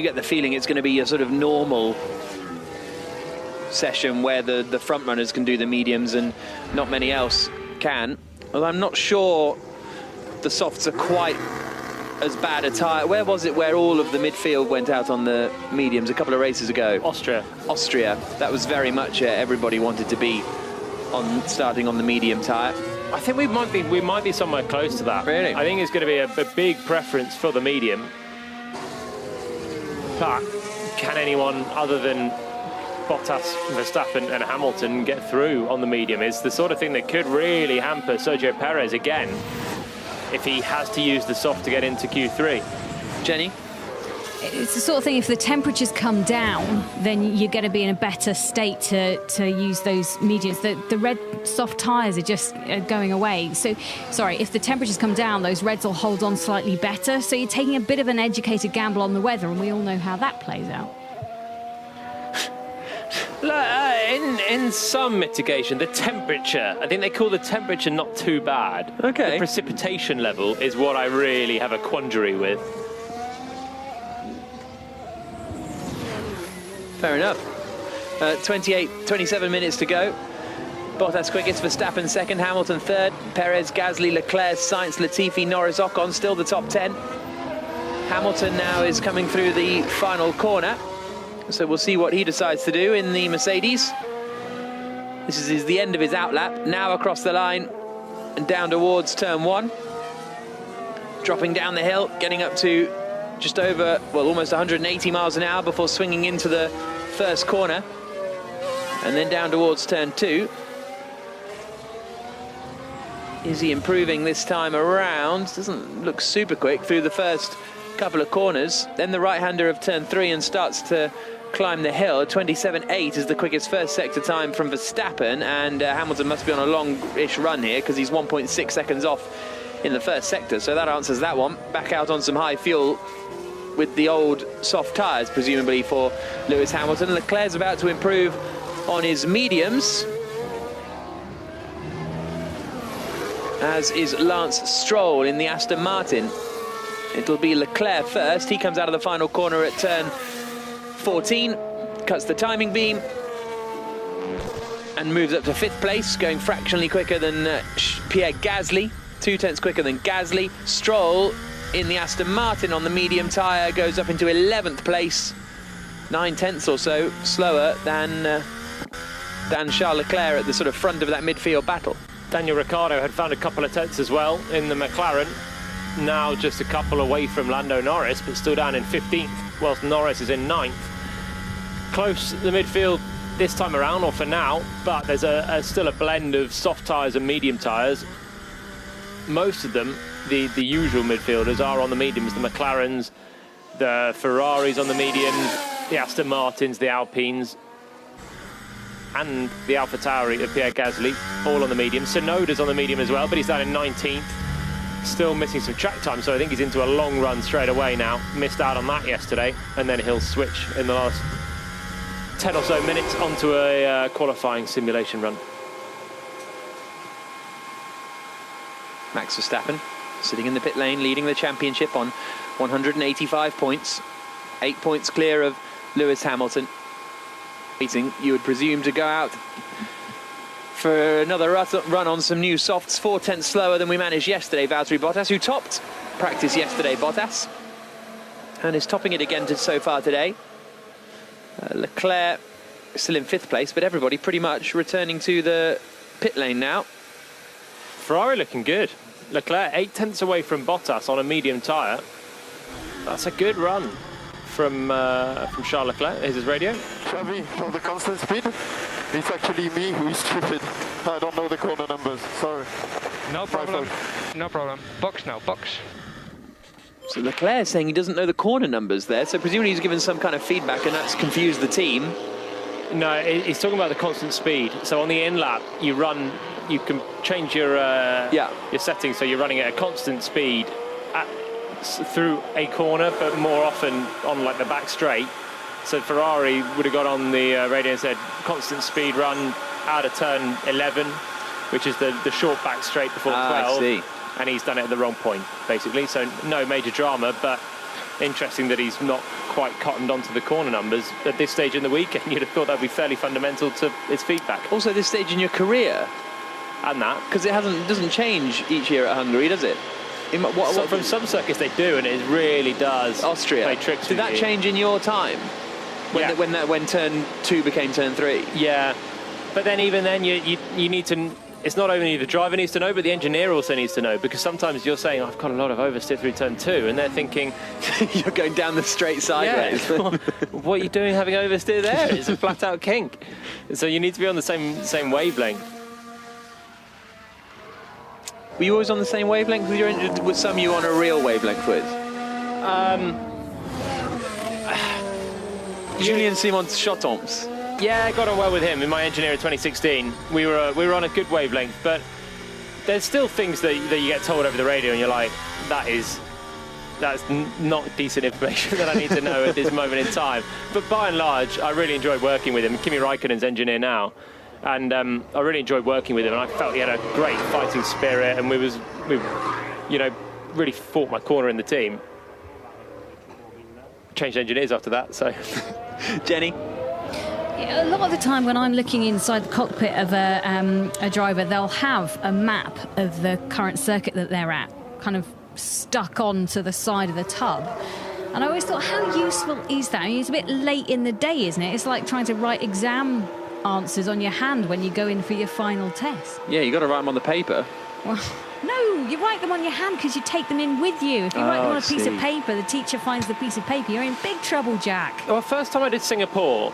get the feeling it's going to be a sort of normal session where the front runners can do the mediums and not many else can. Although I'm not sure the softs are quite as bad a tyre. Where was it where all of the midfield went out on the mediums a couple of races ago? Austria. That was very much everybody wanted to be starting on the medium tyre. I think we might be somewhere close to that. Really? I think it's going to be a big preference for the medium. But can anyone other than Bottas, Verstappen and Hamilton get through on the medium? Is the sort of thing that could really hamper Sergio Perez again if he has to use the soft to get into Q3. Jenny? It's the sort of thing, if the temperatures come down, then you're going to be in a better state to use those mediums. The red soft tyres are just going away. So, sorry, if the temperatures come down, those reds will hold on slightly better. So you're taking a bit of an educated gamble on the weather, and we all know how that plays out. In some mitigation, the temperature, I think they call the temperature not too bad. Okay. The precipitation level is what I really have a quandary with. Fair enough. 27 minutes to go. Bottas quickest, Verstappen second, Hamilton third, Perez, Gasly, Leclerc, Sainz, Latifi, Norris, Ocon, still the top 10. Hamilton now is coming through the final corner. So we'll see what he decides to do in the Mercedes. This is the end of his outlap. Now across the line and down towards turn 1. Dropping down the hill, getting up to just over, well, almost 180 miles an hour before swinging into the first corner. And then down towards turn 2. Is he improving this time around? Doesn't look super quick through the first couple of corners. Then the right-hander of turn 3 and starts to climb the hill. 27.8 is the quickest first sector time from Verstappen, and Hamilton must be on a long-ish run here because he's 1.6 seconds off in the first sector, so that answers that one. Back out on some high fuel with the old soft tyres, presumably for Lewis Hamilton. Leclerc's about to improve on his mediums, as is Lance Stroll in the Aston Martin. It'll be Leclerc first. He comes out of the final corner at turn 14, cuts the timing beam and moves up to 5th place, going fractionally quicker than Pierre Gasly, 2/10 quicker than Gasly. Stroll in the Aston Martin on the medium tyre goes up into 11th place, 9/10 or so slower than Charles Leclerc at the sort of front of that midfield battle. Daniel Ricciardo had found a couple of tenths as well in the McLaren. Now just a couple away from Lando Norris, but still down in 15th, whilst Norris is in 9th. Close to the midfield this time around, or for now, but there's still a blend of soft tyres and medium tyres. Most of them, the usual midfielders, are on the mediums. The McLarens, the Ferraris on the mediums, the Aston Martins, the Alpines, and the AlphaTauri of Pierre Gasly, all on the medium. Tsunoda's on the medium as well, but he's down in 19th. Still missing some track time, so I think he's into a long run straight away now. Missed out on that yesterday, and then he'll switch in the last 10 or so minutes onto a qualifying simulation run. Max Verstappen sitting in the pit lane, leading the championship on 185 points. 8 points clear of Lewis Hamilton. You would presume to go out for another run on some new softs, 4/10 slower than we managed yesterday. Valtteri Bottas, who topped practice yesterday, Bottas, and is topping it again so far today. Leclerc still in 5th place, but everybody pretty much returning to the pit lane now. Ferrari looking good. Leclerc 8 tenths away from Bottas on a medium tyre. That's a good run from Charles Leclerc. Here's his radio. Xavi, on the constant speed, it's actually me who is stupid. I don't know the corner numbers, sorry. No problem. No problem. Box now, box. So Leclerc saying he doesn't know the corner numbers there, so presumably he's given some kind of feedback and that's confused the team. No, he's talking about the constant speed. So on the in-lap, you can change your settings, so you're running at a constant speed through a corner, but more often on like the back straight. So Ferrari would have got on the radio and said constant speed run out of turn 11, which is the short back straight before 12. I see. And he's done it at the wrong point, basically. So no major drama, but interesting that he's not quite cottoned onto the corner numbers at this stage in the weekend. You'd have thought that'd be fairly fundamental to his feedback. Also, this stage in your career, And that. because it doesn't change each year at Hungary, does it? From some circuits they do, and it really does Austria. play tricks. Did that change in your time? When turn 2 became turn 3? Yeah, but then even then you need to. It's not only the driver needs to know, but the engineer also needs to know, because sometimes you're saying, I've got a lot of oversteer through turn 2, and they're thinking, you're going down the straight sideways. Yeah. What are you doing having oversteer there? It's a flat out kink. So you need to be on the same wavelength. Were you always on the same wavelength with your engine? Was some you on a real wavelength with? Julien Simon's Chotomps. Yeah, I got on well with him in my engineer in 2016. We were on a good wavelength, but there's still things that you get told over the radio, and you're like, that's not decent information that I need to know at this moment in time. But by and large, I really enjoyed working with him. Kimi Räikkönen's engineer now, and I really enjoyed working with him. And I felt he had a great fighting spirit, and we really fought my corner in the team. Changed engineers after that, so. Jenny? A lot of the time when I'm looking inside the cockpit of a driver, they'll have a map of the current circuit that they're at, kind of stuck onto the side of the tub. And I always thought, how useful is that? I mean, it's a bit late in the day, isn't it? It's like trying to write exam answers on your hand when you go in for your final test. Yeah, you got to write them on the paper. Well, no, you write them on your hand because you take them in with you. If you write them on a piece of paper, the teacher finds the piece of paper. You're in big trouble, Jack. Well, first time I did Singapore,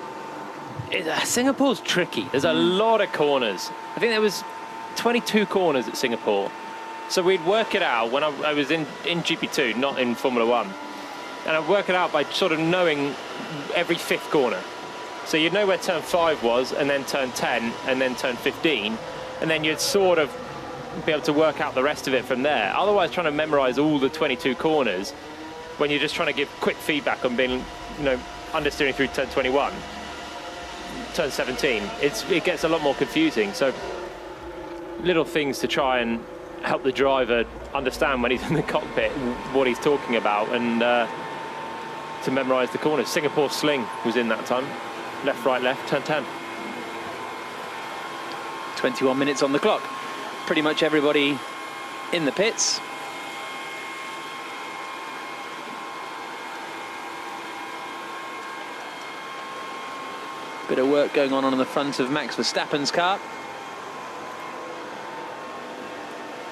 Singapore's tricky. There's a lot of corners. I think there was 22 corners at Singapore. So we'd work it out when I was in GP2, not in Formula 1. And I'd work it out by sort of knowing every 5th corner. So you'd know where turn 5 was, and then turn 10, and then turn 15. And then you'd sort of be able to work out the rest of it from there. Otherwise, trying to memorize all the 22 corners when you're just trying to give quick feedback on being, understeering through turn 21. Turn 17, it gets a lot more confusing. So little things to try and help the driver understand when he's in the cockpit what he's talking about, and to memorize the corners. Singapore sling was in that time. Left, right, left, turn 10. 21 minutes on the clock. Pretty much everybody in the pits. Bit of work going on the front of Max Verstappen's car.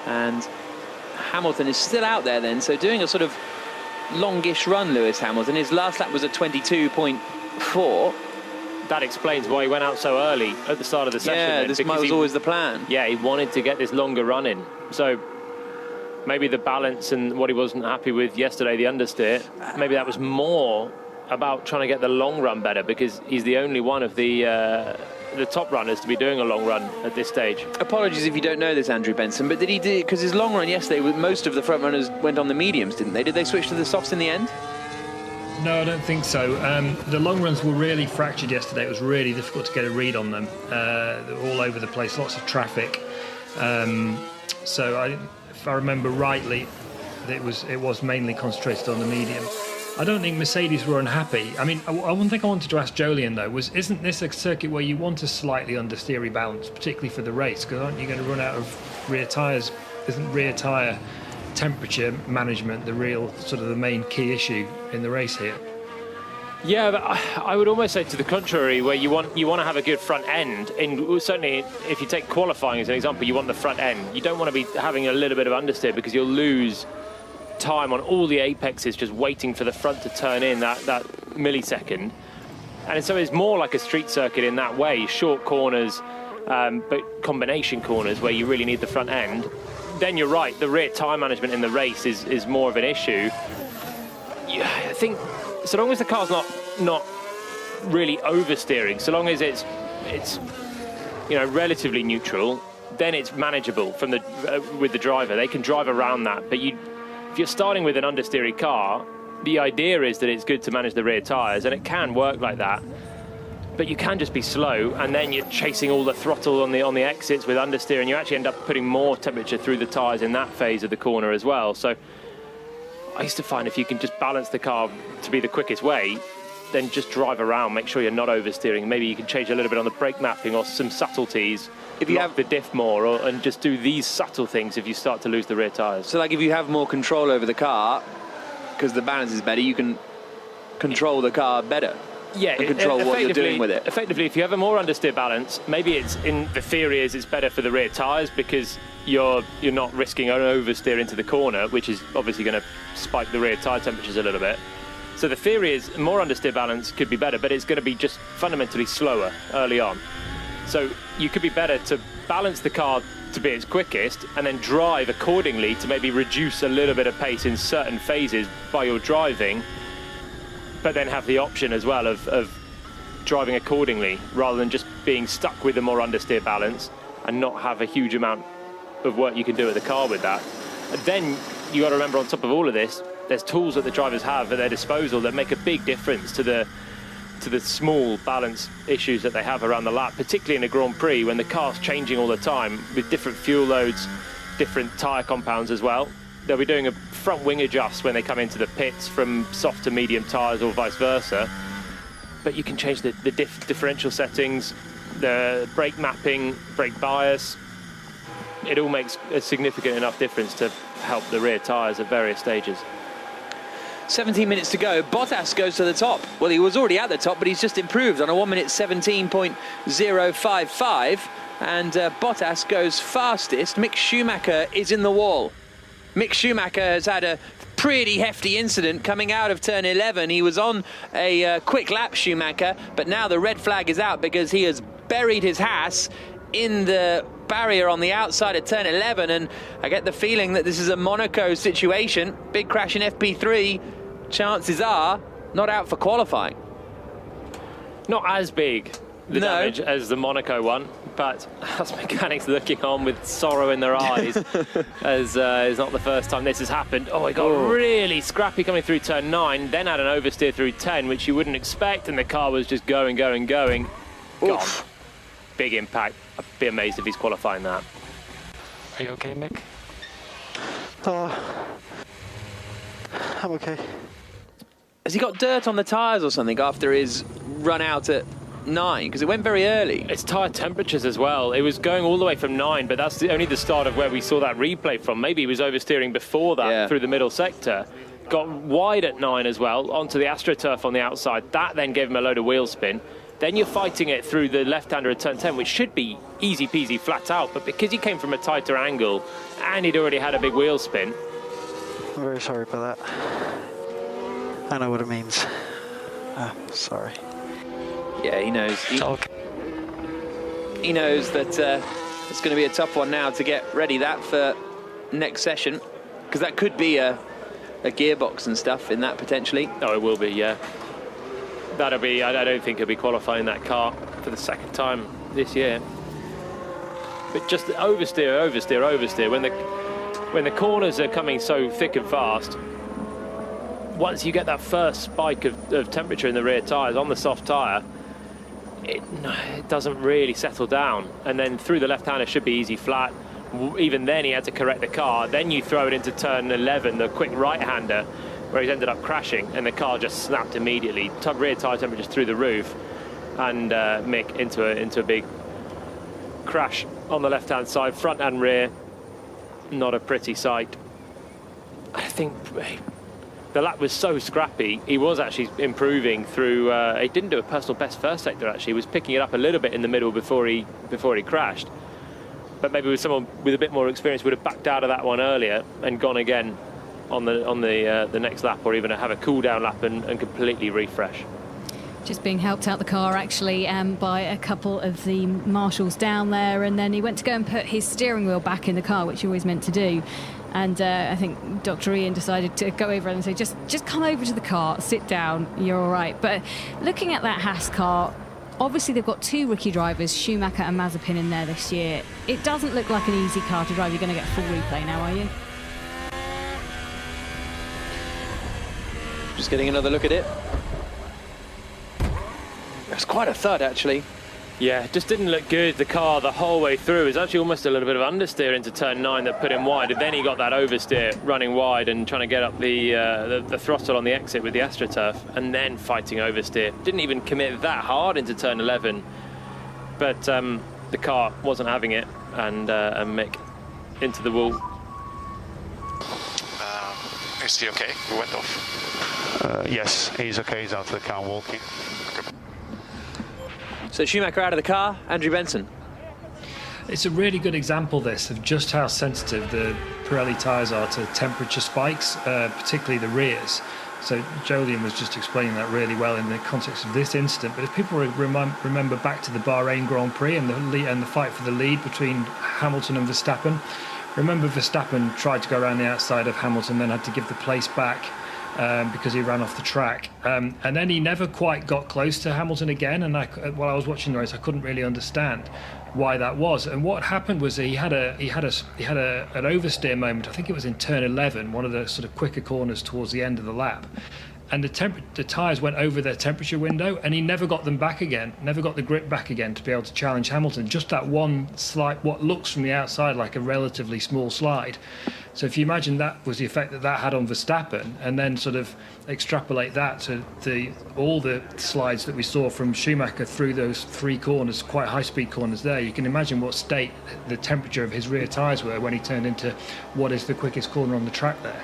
And Hamilton is still out there then, so doing a sort of longish run, Lewis Hamilton. His last lap was a 22.4. That explains why he went out so early at the start of the session. Yeah, this was always the plan. Yeah, he wanted to get this longer run in. So maybe the balance and what he wasn't happy with yesterday, the understeer, maybe that was more about trying to get the long run better, because he's the only one of the top runners to be doing a long run at this stage. Apologies if you don't know this, Andrew Benson, but did he do, because his long run yesterday, most of the front runners went on the mediums, didn't they? Did they switch to the softs in the end? No, I don't think so. The long runs were really fractured yesterday. It was really difficult to get a read on them. They were all over the place, lots of traffic. So if I remember rightly, it was mainly concentrated on the medium. I don't think Mercedes were unhappy. I mean, one thing I wanted to ask Jolyon, though, was isn't this a circuit where you want a slightly understeery balance, particularly for the race? Because aren't you going to run out of rear tyres? Isn't rear tyre temperature management the real sort of the main key issue in the race here? Yeah, but I would almost say to the contrary, where you want to have a good front end. And certainly, if you take qualifying as an example, you want the front end. You don't want to be having a little bit of understeer, because you'll lose time on all the apexes just waiting for the front to turn in that millisecond. And so it's more like a street circuit in that way, short corners, but combination corners where you really need the front end. Then you're right, the rear tyre management in the race is more of an issue. Yeah, I think so long as the car's not really oversteering, so long as it's relatively neutral, then it's manageable from with the driver. They can drive around that. But if you're starting with an understeery car, the idea is that it's good to manage the rear tyres, and it can work like that. But you can just be slow, and then you're chasing all the throttle on the exits with understeer, and you actually end up putting more temperature through the tyres in that phase of the corner as well. So I used to find if you can just balance the car to be the quickest way, then just drive around, make sure you're not oversteering. Maybe you can change a little bit on the brake mapping or some subtleties. If you have the diff more, and just do these subtle things if you start to lose the rear tyres. So like if you have more control over the car, because the balance is better, you can control the car better. Yeah, and control what you're doing with it. Effectively, if you have a more understeer balance, maybe it's in the theory is it's better for the rear tyres because you're not risking an oversteer into the corner, which is obviously going to spike the rear tyre temperatures a little bit. So the theory is more understeer balance could be better, but it's going to be just fundamentally slower early on. So you could be better to balance the car to be its quickest and then drive accordingly to maybe reduce a little bit of pace in certain phases by your driving, but then have the option as well of driving accordingly rather than just being stuck with a more understeer balance and not have a huge amount of work you can do at the car with that. And then you got to remember on top of all of this, there's tools that the drivers have at their disposal that make a big difference to the small balance issues that they have around the lap, particularly in a Grand Prix when the car's changing all the time with different fuel loads, different tyre compounds as well. They'll be doing a front wing adjust when they come into the pits from soft to medium tyres or vice versa. But you can change the differential settings, the brake mapping, brake bias. It all makes a significant enough difference to help the rear tyres at various stages. 17 minutes to go. Bottas goes to the top. Well, he was already at the top, but he's just improved on a 1 minute 17.055. And Bottas goes fastest. Mick Schumacher is in the wall. Mick Schumacher has had a pretty hefty incident coming out of turn 11. He was on a quick lap, Schumacher, but now the red flag is out because he has buried his Haas in the barrier on the outside of turn 11, and I get the feeling that this is a Monaco situation. Big crash in FP3, chances are not out for qualifying. Not as big the damage as the Monaco one, but as mechanics looking on with sorrow in their eyes as it's not the first time this has happened. Oh, it got really scrappy coming through turn 9, then had an oversteer through 10, which you wouldn't expect, and the car was just going. Gone. Big impact. I'd be amazed if he's qualifying that. Are you okay, Mick? I'm okay. Has he got dirt on the tyres or something after his run out at 9? Because it went very early. It's tyre temperatures as well. It was going all the way from 9, but that's only the start of where we saw that replay from. Maybe he was oversteering before that through the middle sector. Got wide at 9 as well, onto the AstroTurf on the outside. That then gave him a load of wheel spin. Then you're fighting it through the left-hander at turn 10, which should be easy peasy flat out, but because he came from a tighter angle and he'd already had a big wheel spin. I'm very sorry about that. I know what it means. Sorry. Yeah, he knows. He knows that it's going to be a tough one now to get ready that for next session, because that could be a gearbox and stuff in that potentially. Oh, it will be, yeah. That'll be. I don't think he'll be qualifying that car for the second time this year. But just oversteer. When the corners are coming so thick and fast, once you get that first spike of temperature in the rear tyres on the soft tyre, it doesn't really settle down. And then through the left-hander should be easy flat. Even then, he had to correct the car. Then you throw it into turn 11, the quick right-hander, where he's ended up crashing, and the car just snapped immediately. Rear tyre temperatures through the roof, and Mick into a big crash on the left-hand side, front and rear. Not a pretty sight. I think the lap was so scrappy. He was actually improving through. He didn't do a personal best first sector. Actually, he was picking it up a little bit in the middle before he crashed. But maybe with someone with a bit more experience would have backed out of that one earlier and gone again on the next lap, or even have a cool down lap and completely refresh. Just being helped out the car actually by a couple of the marshals down there, and then he went to go and put his steering wheel back in the car, which he always meant to do. And I think Dr. Ian decided to go over and say, just come over to the car, sit down, you're all right. But looking at that Haas car, obviously they've got two rookie drivers, Schumacher and Mazepin, in there this year. It doesn't look like an easy car to drive. You're going to get a full replay now, are you? Just getting another look at it. It's quite a thud, actually. Yeah, just didn't look good, the car, the whole way through. It was actually almost a little bit of understeer into turn 9 that put him wide, and then he got that oversteer running wide and trying to get up the throttle on the exit with the AstroTurf, and then fighting oversteer. Didn't even commit that hard into turn 11, but the car wasn't having it, and Mick into the wall. Is he okay? He went off. Yes, he's okay. He's out of the car walking. So Schumacher out of the car, Andrew Benson. It's a really good example, this, of just how sensitive the Pirelli tyres are to temperature spikes, particularly the rears. So Jolyon was just explaining that really well in the context of this incident. But if people remember back to the Bahrain Grand Prix and the fight for the lead between Hamilton and Verstappen, remember Verstappen tried to go around the outside of Hamilton, then had to give the place back because he ran off the track, and then he never quite got close to Hamilton again. And while I was watching the race, I couldn't really understand why that was. And what happened was he had an oversteer moment. I think it was in turn 11, one of the sort of quicker corners towards the end of the lap. And the tyres went over their temperature window, and he never got them back again, never got the grip back again to be able to challenge Hamilton. Just that one slight, what looks from the outside like a relatively small slide. So if you imagine that was the effect that had on Verstappen, and then sort of extrapolate that to all the slides that we saw from Schumacher through those 3 corners, quite high-speed corners there, you can imagine what state the temperature of his rear tyres were when he turned into what is the quickest corner on the track there.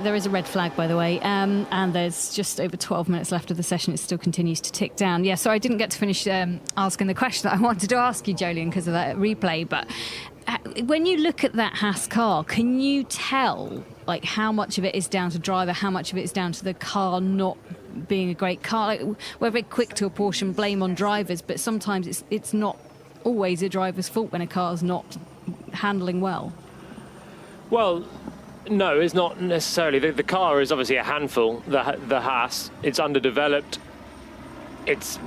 There is a red flag, by the way, and there's just over 12 minutes left of the session. It still continues to tick down. Yeah, so I didn't get to finish asking the question that I wanted to ask you, Jolyon, because of that replay. But when you look at that Haas car, can you tell like how much of it is down to driver, how much of it is down to the car not being a great car? Like, we're very quick to apportion blame on drivers, but sometimes it's not always a driver's fault when a car's not handling well. Well, no, it's not necessarily. The car is obviously a handful, the Haas. It's underdeveloped. It's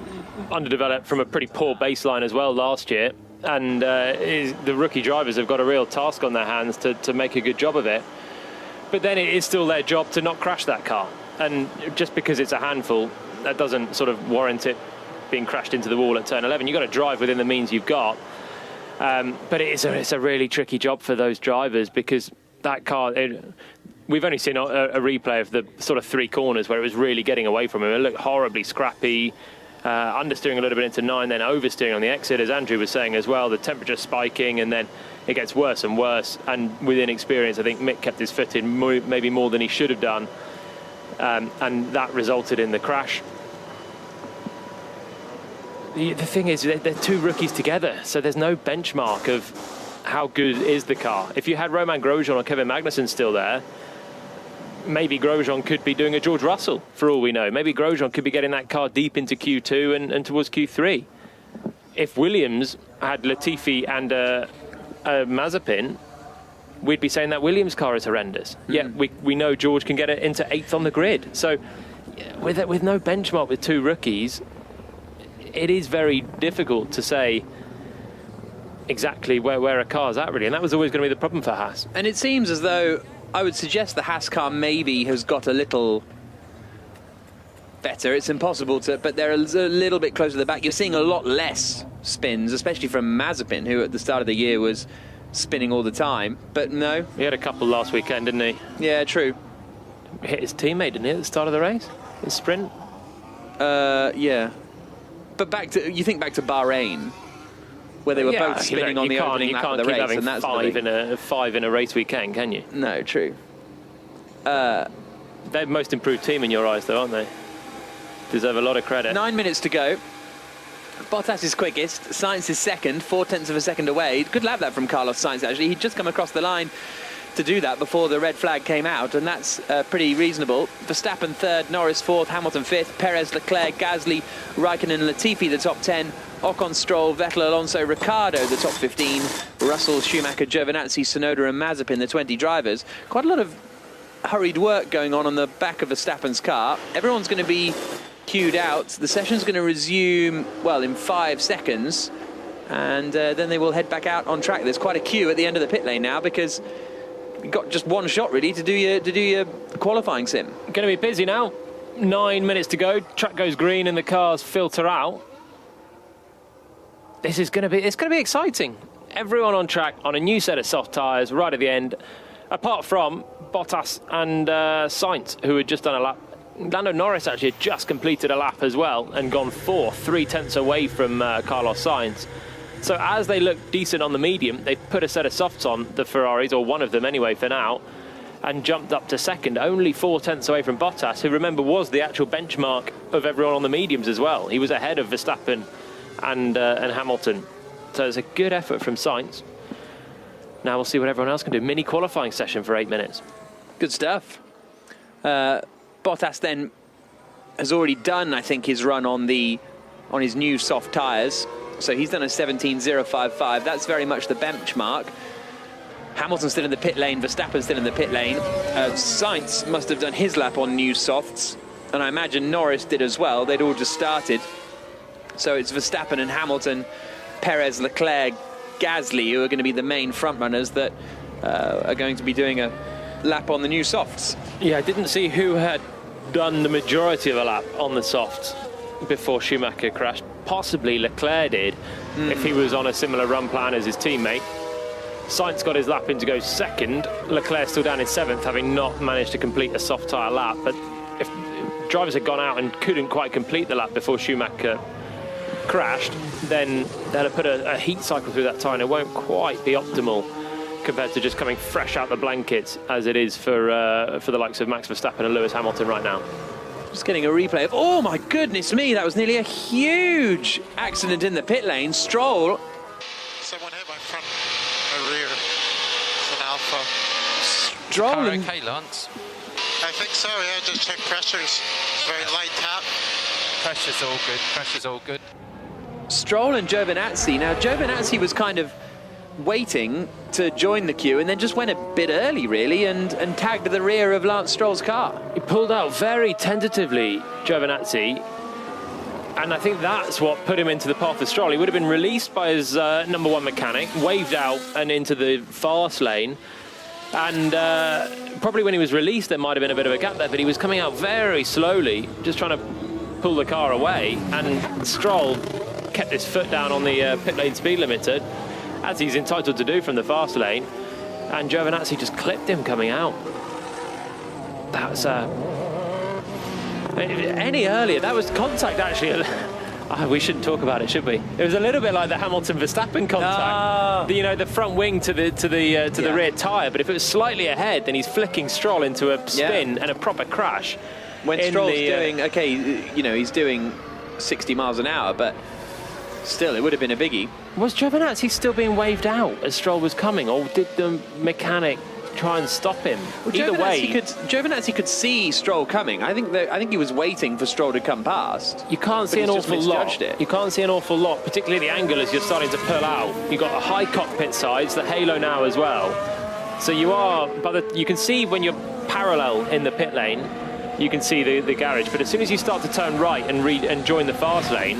underdeveloped from a pretty poor baseline as well last year. And the rookie drivers have got a real task on their hands to make a good job of it. But then it is still their job to not crash that car. And just because it's a handful, that doesn't sort of warrant it being crashed into the wall at turn 11. You've got to drive within the means you've got. But it's a really tricky job for those drivers, because that car, we've only seen a replay of the sort of 3 corners where it was really getting away from him. It looked horribly scrappy, understeering a little bit into 9, then oversteering on the exit, as Andrew was saying as well, the temperature spiking, and then it gets worse and worse. And with inexperience, I think Mick kept his foot in maybe more than he should have done, and that resulted in the crash. The thing is, they're 2 rookies together, so there's no benchmark of how good is the car. If you had Romain Grosjean or Kevin Magnussen still there, maybe Grosjean could be doing a George Russell, for all we know. Maybe Grosjean could be getting that car deep into Q2 and towards Q3. If Williams had Latifi and Mazepin, we'd be saying that Williams' car is horrendous. Yet we know George can get it into 8th on the grid. So with no benchmark with 2 rookies, it is very difficult to say exactly where a car's at, really, and that was always going to be the problem for Haas. And it seems as though, I would suggest the Haas car maybe has got a little better. It's impossible to, but they're a little bit closer to the back. You're seeing a lot less spins, especially from Mazepin, who at the start of the year was spinning all the time. But no, he had a couple last weekend, didn't he? Yeah, true. Hit his teammate, didn't he, at the start of the race? The sprint? Yeah. But you think back to Bahrain, where they were both spinning on the opening lap of the race, and that's five in a race weekend, can you? No, true. They're the most improved team in your eyes, though, aren't they? Deserve a lot of credit. 9 minutes to go. Bottas is quickest. Sainz is second, 0.4 of a second away. Good lap that from Carlos Sainz, actually. He'd just come across the line to do that before the red flag came out, and that's pretty reasonable. Verstappen third, Norris fourth, Hamilton fifth, Perez, Leclerc, Gasly, Raikkonen, Latifi the top 10, Ocon, Stroll, Vettel, Alonso, Ricciardo the top 15, Russell, Schumacher, Giovinazzi, Tsunoda and Mazepin the 20 drivers. Quite a lot of hurried work going on the back of Verstappen's car. Everyone's going to be queued out. The session's going to resume, well, in 5 seconds, and then they will head back out on track. There's quite a queue at the end of the pit lane now, because you've got just one shot really to do your qualifying sim. Going to be busy now. 9 minutes to go. Track goes green and the cars filter out. It's going to be exciting. Everyone on track on a new set of soft tyres right at the end, apart from Bottas and Sainz, who had just done a lap. Lando Norris actually had just completed a lap as well and gone fourth, 3 tenths away from Carlos Sainz. So as they look decent on the medium, they've put a set of softs on the Ferraris, or one of them anyway for now, and jumped up to second, only 4 tenths away from Bottas, who, remember, was the actual benchmark of everyone on the mediums as well. He was ahead of Verstappen and Hamilton. So it's a good effort from Sainz. Now we'll see what everyone else can do. Mini qualifying session for 8 minutes. Good stuff. Bottas then has already done, I think, his run on his new soft tyres. So he's done a 17.055. That's very much the benchmark. Hamilton's still in the pit lane, Verstappen's still in the pit lane. Sainz must have done his lap on new softs, and I imagine Norris did as well. They'd all just started. So it's Verstappen and Hamilton, Perez, Leclerc, Gasly, who are going to be the main front runners that are going to be doing a lap on the new softs. Yeah, I didn't see who had done the majority of a lap on the softs before Schumacher crashed. Possibly Leclerc did, if he was on a similar run plan as his teammate. Sainz got his lap in to go second. Leclerc still down in 7th, having not managed to complete a soft tyre lap. But if drivers had gone out and couldn't quite complete the lap before Schumacher crashed, then they'll have put a heat cycle through that tyre, and it won't quite be optimal compared to just coming fresh out the blankets as it is for the likes of Max Verstappen and Lewis Hamilton right now. Just getting a replay of, oh my goodness me, that was nearly a huge accident in the pit lane. Stroll. Someone hit my front, my rear. It's an Alpha. Stroll. Okay, Lance. I think so, yeah, just check pressures. Very light tap. Pressure's all good, pressure's all good. Stroll and Giovinazzi. Now, Giovinazzi was kind of waiting to join the queue and then just went a bit early, really, and tagged the rear of Lance Stroll's car. He pulled out very tentatively, Giovinazzi, and I think that's what put him into the path of Stroll. He would have been released by his number 1 mechanic, waved out and into the fast lane, and probably when he was released there might have been a bit of a gap there, but he was coming out very slowly, just trying to pull the car away, and Stroll kept his foot down on the pit lane speed limiter, as he's entitled to do from the fast lane, and Giovinazzi just clipped him coming out. That's any earlier, that was contact actually. We shouldn't talk about it, should we? It was a little bit like the Hamilton-Verstappen contact. The front wing to the rear tyre, but if it was slightly ahead, then he's flicking Stroll into a spin and a proper crash. When Stroll's doing, he's doing 60 miles an hour, but still, it would have been a biggie. Was Giovinazzi still being waved out as Stroll was coming, or did the mechanic try and stop him? Well, either way, Giovinazzi could see Stroll coming. I think he was waiting for Stroll to come past. You can't see an awful lot. You can't see an awful lot, particularly the angle as you're starting to pull out. You've got the high cockpit sides, the halo now as well. So you can see when you're parallel in the pit lane, you can see the garage. But as soon as you start to turn right and join the fast lane,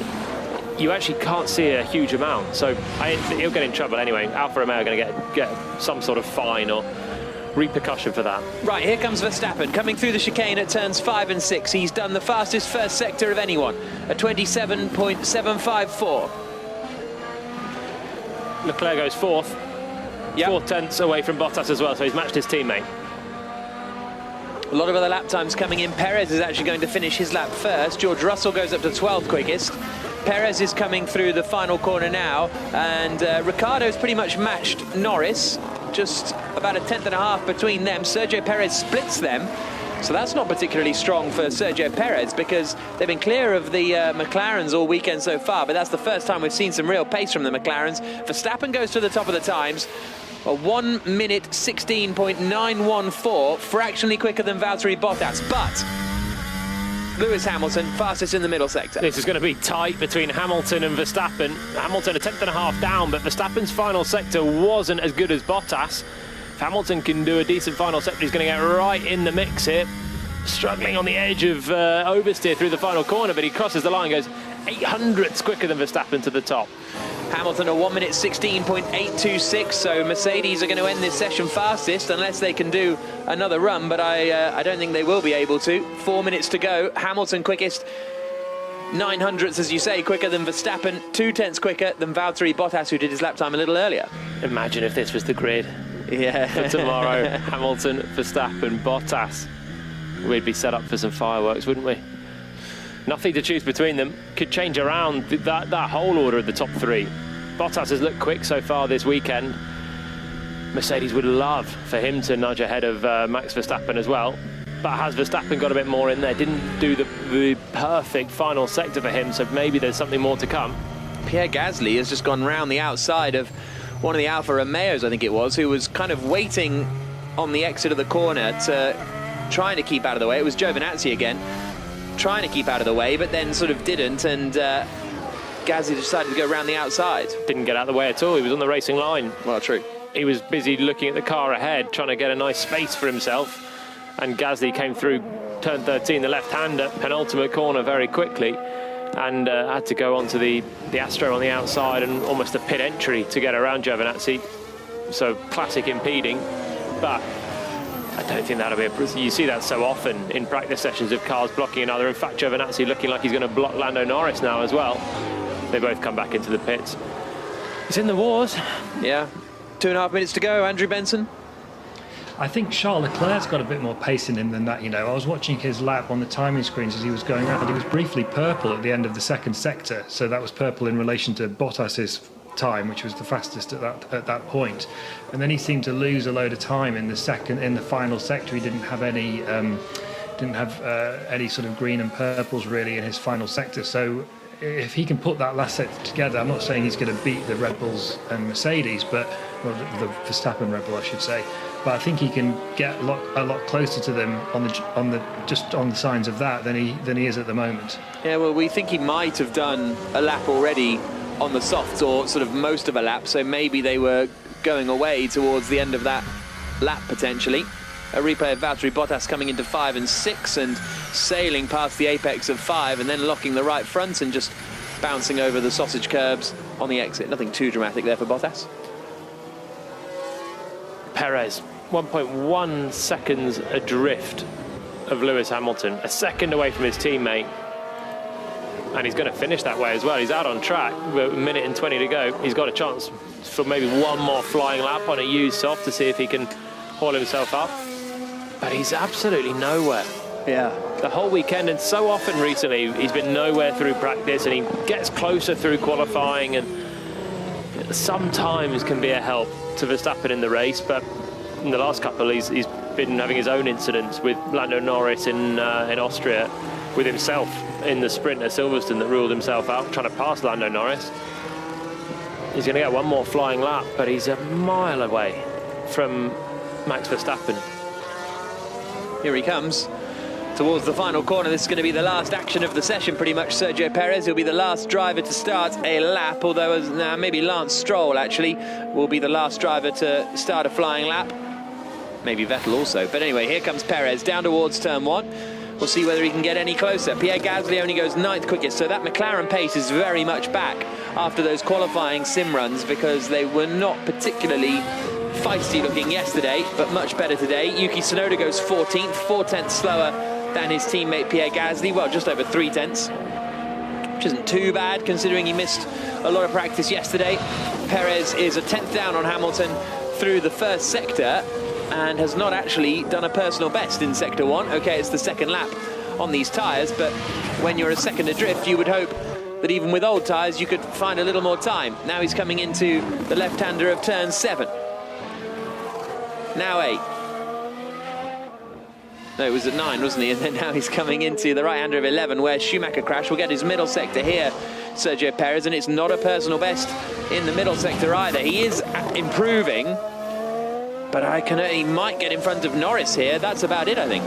you actually can't see a huge amount. So he'll get in trouble anyway. Alfa Romeo are going to get some sort of fine or repercussion for that. Right, here comes Verstappen coming through the chicane at turns 5 and 6. He's done the fastest first sector of anyone, a 27.754. Leclerc goes 4th. Yep. 4 tenths away from Bottas as well, so he's matched his teammate. A lot of other lap times coming in. Perez is actually going to finish his lap first. George Russell goes up to 12th quickest. Perez is coming through the final corner now, and Ricciardo's pretty much matched Norris, just about a 10th and a half between them. Sergio Perez splits them, so that's not particularly strong for Sergio Perez, because they've been clear of the McLarens all weekend so far, but that's the first time we've seen some real pace from the McLarens. Verstappen goes to the top of the times, a 1 minute 16.914, fractionally quicker than Valtteri Bottas, but Lewis Hamilton, fastest in the middle sector. This is going to be tight between Hamilton and Verstappen. Hamilton a 10th and a half down, but Verstappen's final sector wasn't as good as Bottas. If Hamilton can do a decent final sector, he's going to get right in the mix here. Struggling on the edge of oversteer through the final corner, but he crosses the line, goes 800ths quicker than Verstappen to the top. Hamilton a 1 minute 16.826, so Mercedes are going to end this session fastest unless they can do another run, but I don't think they will be able to. 4 minutes to go. Hamilton quickest, 900ths, as you say, quicker than Verstappen, 0.2 quicker than Valtteri Bottas, who did his lap time a little earlier. Imagine if this was the grid. Yeah. For tomorrow, Hamilton, Verstappen, Bottas. We'd be set up for some fireworks, wouldn't we? Nothing to choose between them. Could change around that whole order of the top three. Bottas has looked quick so far this weekend. Mercedes would love for him to nudge ahead of Max Verstappen as well. But has Verstappen got a bit more in there? Didn't do the perfect final sector for him, so maybe there's something more to come. Pierre Gasly has just gone round the outside of one of the Alfa Romeos, I think it was, who was kind of waiting on the exit of the corner trying to keep out of the way. It was Giovinazzi again, trying to keep out of the way, but then sort of didn't, and Gasly decided to go round the outside. Didn't get out of the way at all. He was on the racing line. Well, true. He was busy looking at the car ahead, trying to get a nice space for himself, and Gasly came through turn 13, the left-hander, penultimate corner very quickly, and had to go onto the Astro on the outside and almost a pit entry to get around Giovinazzi. So classic impeding, but I don't think that'll be you see that so often in practice sessions of cars blocking another. In fact, Giovinazzi looking like he's going to block Lando Norris now as well. They both come back into the pits. He's in the wars. Yeah. 2.5 minutes to go, Andrew Benson. I think Charles Leclerc's got a bit more pace in him than that, you know. I was watching his lap on the timing screens as he was going around. He was briefly purple at the end of the second sector, so that was purple in relation to Bottas's time, which was the fastest at that point. And then he seemed to lose a load of time in the final sector. He didn't have any sort of green and purples really in his final sector. So if he can put that last sector together, I'm not saying he's going to beat the Red Bulls and Mercedes, but the Verstappen Red Bull, I should say. But I think he can get a lot closer to them on the signs of that than he is at the moment. Yeah, well, we think he might have done a lap already on the softs, or sort of most of a lap, so maybe they were going away towards the end of that lap potentially. A replay of Valtteri Bottas coming into 5 and 6 and sailing past the apex of 5 and then locking the right front and just bouncing over the sausage curbs on the exit. Nothing too dramatic there for Bottas. Perez, 1.1 seconds adrift of Lewis Hamilton, a second away from his teammate. And he's going to finish that way as well. He's out on track with 1 minute and 20 to go. He's got a chance for maybe one more flying lap on a used soft to see if he can haul himself up. But he's absolutely nowhere. Yeah. The whole weekend, and so often recently, he's been nowhere through practice, and he gets closer through qualifying, and sometimes can be a help to Verstappen in the race. But in the last couple, he's been having his own incidents with Lando Norris in Austria, with himself in the sprint at Silverstone that ruled himself out, trying to pass Lando Norris. He's going to get one more flying lap, but he's a mile away from Max Verstappen. Here he comes towards the final corner. This is going to be the last action of the session, pretty much. Sergio Perez, he'll be the last driver to start a lap, although maybe Lance Stroll actually will be the last driver to start a flying lap. Maybe Vettel also. But anyway, here comes Perez down towards turn 1. We'll see whether he can get any closer. Pierre Gasly only goes 9th quickest, so that McLaren pace is very much back after those qualifying sim runs, because they were not particularly feisty looking yesterday, but much better today. Yuki Tsunoda goes 14th, 4/10 slower than his teammate Pierre Gasly. Well, just over 3/10, which isn't too bad considering he missed a lot of practice yesterday. Perez is a 10th down on Hamilton through the first sector and has not actually done a personal best in sector 1. Okay, it's the second lap on these tyres, but when you're a second adrift, you would hope that even with old tyres, you could find a little more time. Now he's coming into the left-hander of turn 7. Now 8. No, it was at 9, wasn't he? And then now he's coming into the right-hander of 11, where Schumacher crashed. We'll get his middle sector here, Sergio Perez, and it's not a personal best in the middle sector either. He is improving, but he might get in front of Norris here. That's about it, I think.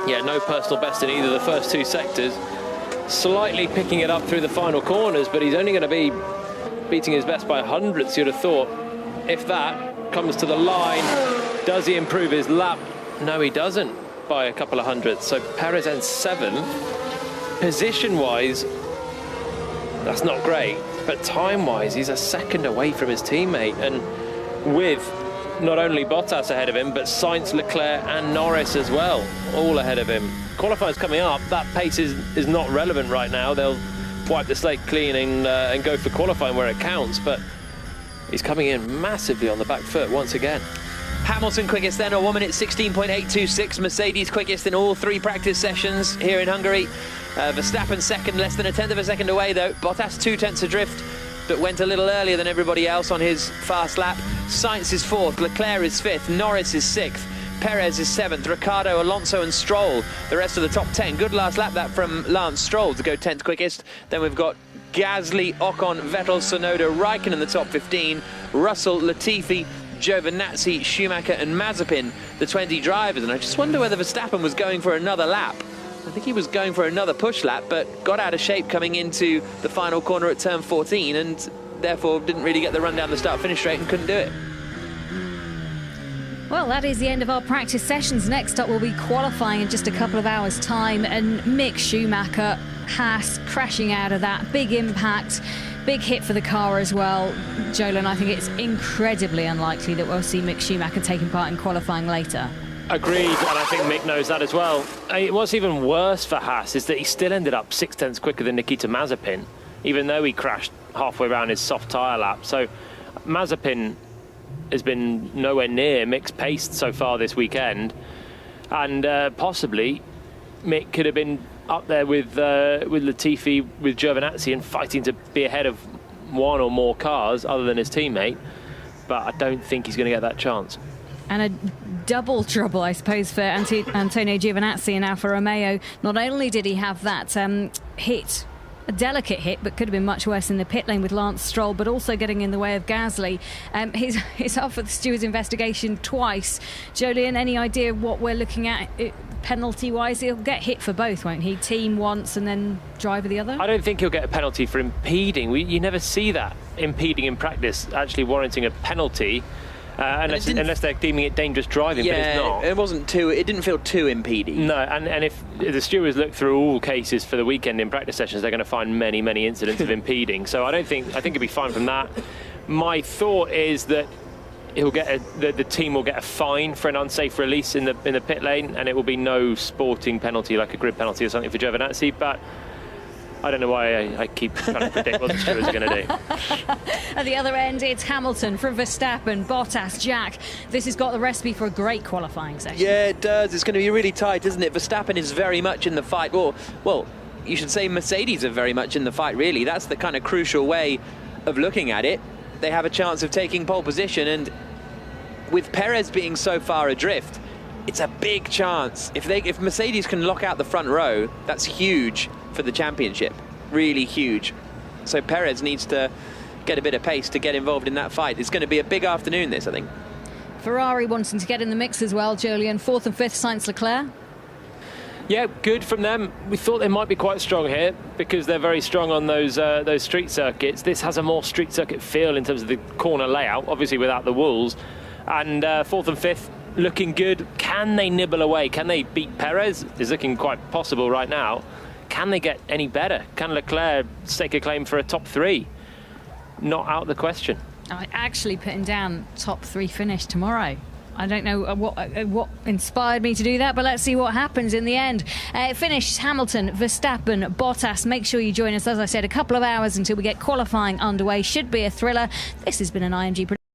Yeah, no personal best in either of the first two sectors. Slightly picking it up through the final corners, but he's only going to be beating his best by hundredths, you'd have thought. If that comes to the line, does he improve his lap? No, he doesn't, by a couple of hundredths. So Perez ends 7th. Position-wise, that's not great. but time-wise, he's a second away from his teammate, and with not only Bottas ahead of him, but Sainz, Leclerc and Norris as well, all ahead of him. Qualifying's coming up. That pace is not relevant right now. They'll wipe the slate clean and go for qualifying where it counts, but he's coming in massively on the back foot once again. Hamilton quickest then, a 1 minute 16.826. Mercedes quickest in all 3 practice sessions here in Hungary. Verstappen second, less than a tenth of a second away though. Bottas 2 tenths adrift, but went a little earlier than everybody else on his fast lap. Sainz is 4th, Leclerc is 5th, Norris is 6th, Perez is 7th, Ricciardo, Alonso and Stroll, the rest of the top 10. Good last lap that from Lance Stroll to go 10th quickest. Then we've got Gasly, Ocon, Vettel, Tsunoda, Raikkonen in the top 15, Russell, Latifi, Giovinazzi, Schumacher and Mazepin, the 20 drivers. And I just wonder whether Verstappen was going for another lap. I think he was going for another push lap, but got out of shape coming into the final corner at turn 14 and therefore didn't really get the run down the start-finish straight and couldn't do it. Well, that is the end of our practice sessions. Next up will be qualifying in just a couple of hours' time, and Mick Schumacher, Haas, crashing out of that. Big impact, big hit for the car as well. Jolyon, I think it's incredibly unlikely that we'll see Mick Schumacher taking part in qualifying later. Agreed, and I think Mick knows that as well. What's even worse for Haas is that he still ended up 6 tenths quicker than Nikita Mazepin, even though he crashed halfway around his soft tyre lap. So Mazepin has been nowhere near Mick's pace so far this weekend, and possibly Mick could have been up there with Latifi, with Giovinazzi, and fighting to be ahead of one or more cars other than his teammate, but I don't think he's going to get that chance. And a double trouble, I suppose, for Antonio Giovinazzi and Alfa Romeo. Not only did he have that hit, a delicate hit, but could have been much worse in the pit lane with Lance Stroll, but also getting in the way of Gasly. He's up for the steward's investigation twice. Jolyon, any idea what we're looking at penalty-wise? He'll get hit for both, won't he? Team once and then driver the other? I don't think he'll get a penalty for impeding. You never see that, impeding in practice, actually warranting a penalty. Unless they're deeming it dangerous driving, but it's not. It didn't feel too impeding. No, and if the stewards look through all cases for the weekend in practice sessions, they're going to find many, many incidents of impeding. So I think he'll be fine from that. My thought is that he'll get the team will get a fine for an unsafe release in the pit lane, and it will be no sporting penalty like a grid penalty or something for Giovinazzi, but I don't know why I keep trying to predict what the stewards are going to do. At the other end, it's Hamilton from Verstappen, Bottas, Jack. This has got the recipe for a great qualifying session. Yeah, it does. It's going to be really tight, isn't it? Verstappen is very much in the fight. Well, you should say Mercedes are very much in the fight, really. That's the kind of crucial way of looking at it. They have a chance of taking pole position, and with Perez being so far adrift, it's a big chance. If Mercedes can lock out the front row, that's huge for the championship, really huge. So Perez needs to get a bit of pace to get involved in that fight. It's going to be a big afternoon, this, I think. Ferrari wanting to get in the mix as well, Jolyon. 4th and 5th, Sainz, Leclerc. Yeah, good from them. We thought they might be quite strong here because they're very strong on those street circuits. This has a more street circuit feel in terms of the corner layout, obviously without the walls. And 4th and 5th looking good. Can they nibble away? Can they beat Perez? It's looking quite possible right now. Can they get any better? Can Leclerc stake a claim for a top 3? Not out of the question. I actually putting down top 3 finish tomorrow. I don't know what inspired me to do that, but let's see what happens in the end. Finished Hamilton, Verstappen, Bottas. Make sure you join us, as I said, a couple of hours until we get qualifying underway. Should be a thriller. This has been an IMG production.